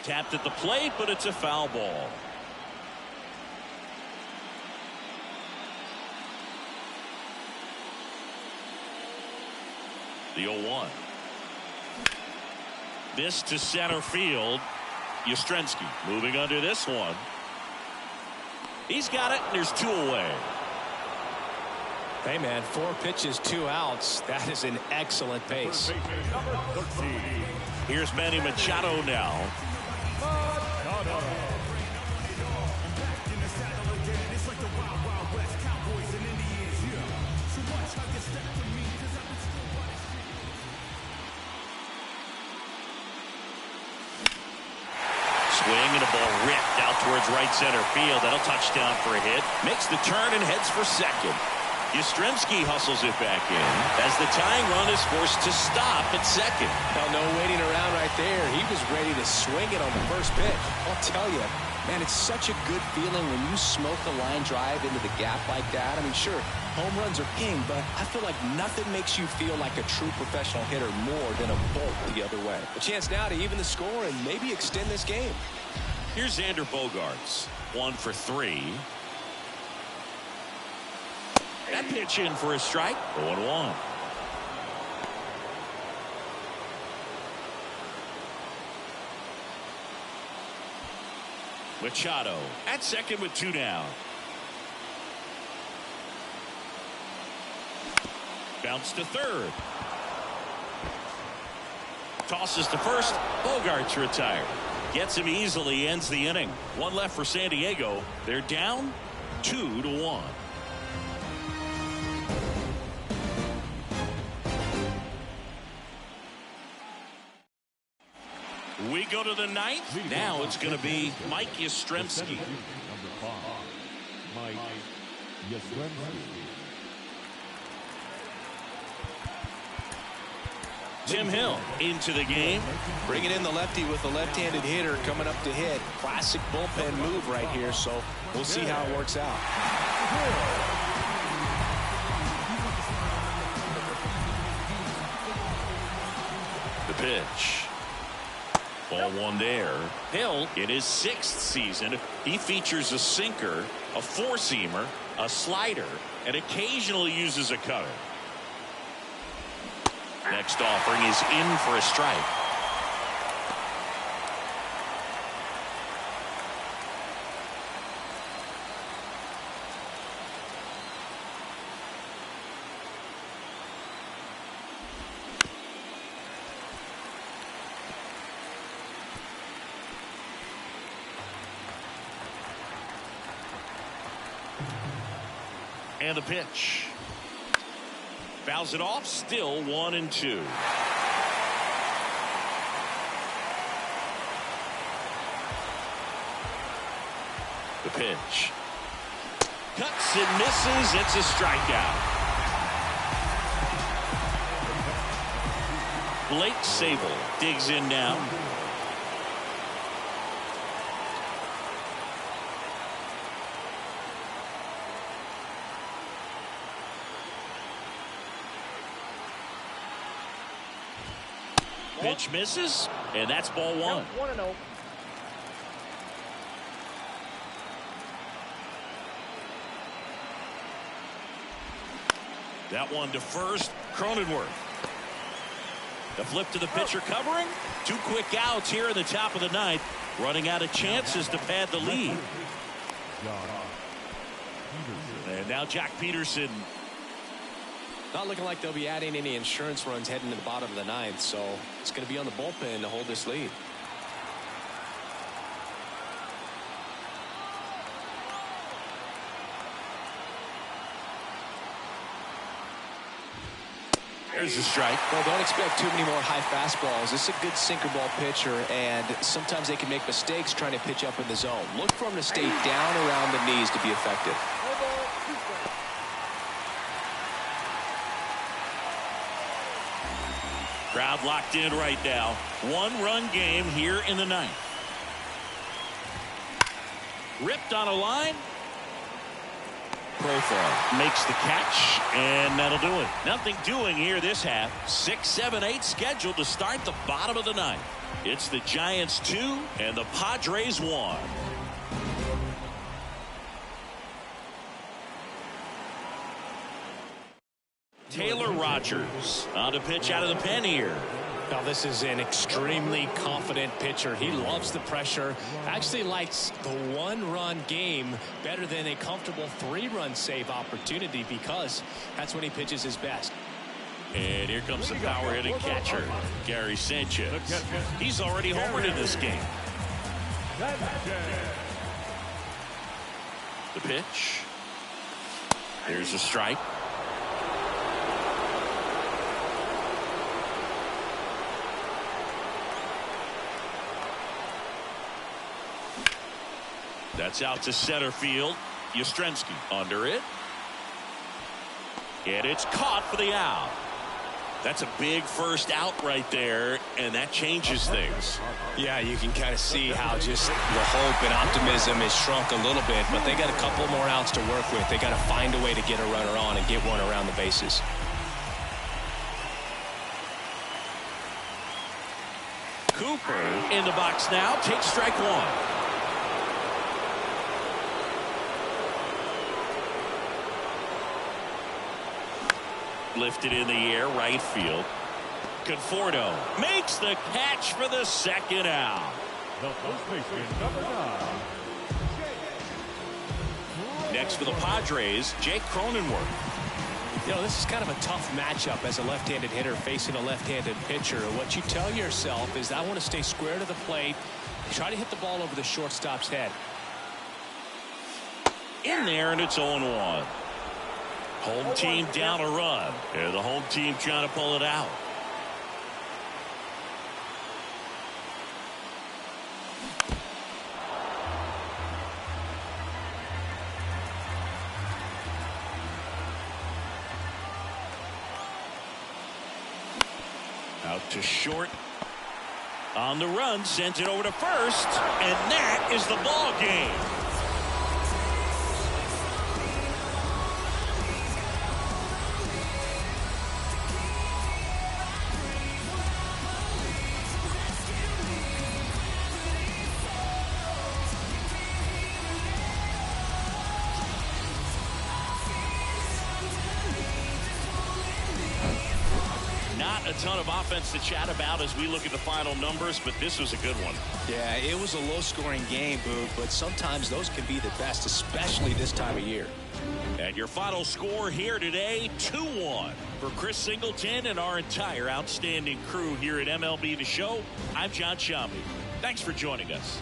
Tapped at the plate, but it's a foul ball. The 0-1. This to center field. Yastrzemski moving under this one. He's got it, and there's 2 away. Hey, man, 4 pitches, 2 outs. That is an excellent pace. Here's Manny Machado now. Swing and a ball ripped out towards right center field. That'll touchdown for a hit. Makes the turn and heads for second. Yastrzemski hustles it back in as the tying run is forced to stop at second. Now, no waiting around right there. He was ready to swing it on the first pitch. I'll tell you, man, it's such a good feeling when you smoke a line drive into the gap like that. I mean, sure, home runs are king, but I feel like nothing makes you feel like a true professional hitter more than a bolt the other way. A chance now to even the score and maybe extend this game. Here's Xander Bogaerts. 1 for 3. That pitch in for a strike. 0-1. Machado at second with 2 down. Bounce to third. Tosses to first. Bogaerts retired. Gets him easily, ends the inning. 1 left for San Diego. They're down 2-1. We go to the 9th. Now it's going to be Mike Yastrzemski. Number 5, Mike Yastrzemski. Tim Hill into the game. Bringing in the lefty with a left-handed hitter coming up to hit. Classic bullpen move right here, so we'll see how it works out. The pitch. Ball 1 there. Hill in his 6th season. He features a sinker, a 4-seamer, a slider, and occasionally uses a cutter. Next offering is in for a strike. And the pitch. Fouls it off, still 1-2. The pitch. Cuts and misses. It's a strikeout. Blake Sable digs in now. Pitch misses, and that's ball one. 1-0. That one to first. Cronenworth. The flip to the pitcher covering. 2 quick outs here in the top of the ninth. Running out of chances to pad the lead. And now Jack Peterson. Not looking like they'll be adding any insurance runs heading to the bottom of the ninth, so it's going to be on the bullpen to hold this lead. There's a strike. Well, don't expect too many more high fastballs. This is a good sinker ball pitcher, and sometimes they can make mistakes trying to pitch up in the zone. Look for him to stay down around the knees to be effective. Crowd locked in right now. 1-run game here in the ninth. Ripped on a line. Profile makes the catch, and that'll do it. Nothing doing here this half. 6, 7, 8 scheduled to start the bottom of the ninth. It's the Giants 2 and the Padres 1. Taylor Rogers on to pitch out of the pen here. Now, this is an extremely confident pitcher. He loves the pressure. Actually likes the 1-run game better than a comfortable 3-run save opportunity because that's when he pitches his best. And here comes the power hitting catcher, Gary Sanchez. He's already homered in this game. The pitch. Here's a strike. That's out to center field. Yastrzemski under it. And it's caught for the out. That's a big first out right there, and that changes things. Yeah, you can kind of see how just the hope and optimism is shrunk a little bit, but they got a couple more outs to work with. They got to find a way to get a runner on and get one around the bases. Cooper in the box now. Takes strike one. Lifted in the air, right field. Conforto makes the catch for the second out. The first baseman, number 9. Next for the Padres, Jake Cronenworth. You know, this is kind of a tough matchup as a left-handed hitter facing a left-handed pitcher. What you tell yourself is, I want to stay square to the plate, try to hit the ball over the shortstop's head. In there, and it's 0-1. Home team down a run. And the home team trying to pull it out. Out to short. On the run, sends it over to first. And that is the ball game. Not a ton of offense to chat about as we look at the final numbers, but this was a good one. Yeah, it was a low-scoring game, Boog, but sometimes those can be the best, especially this time of year. And your final score here today, 2-1. For Chris Singleton and our entire outstanding crew here at MLB The Show, I'm John Shambi. Thanks for joining us.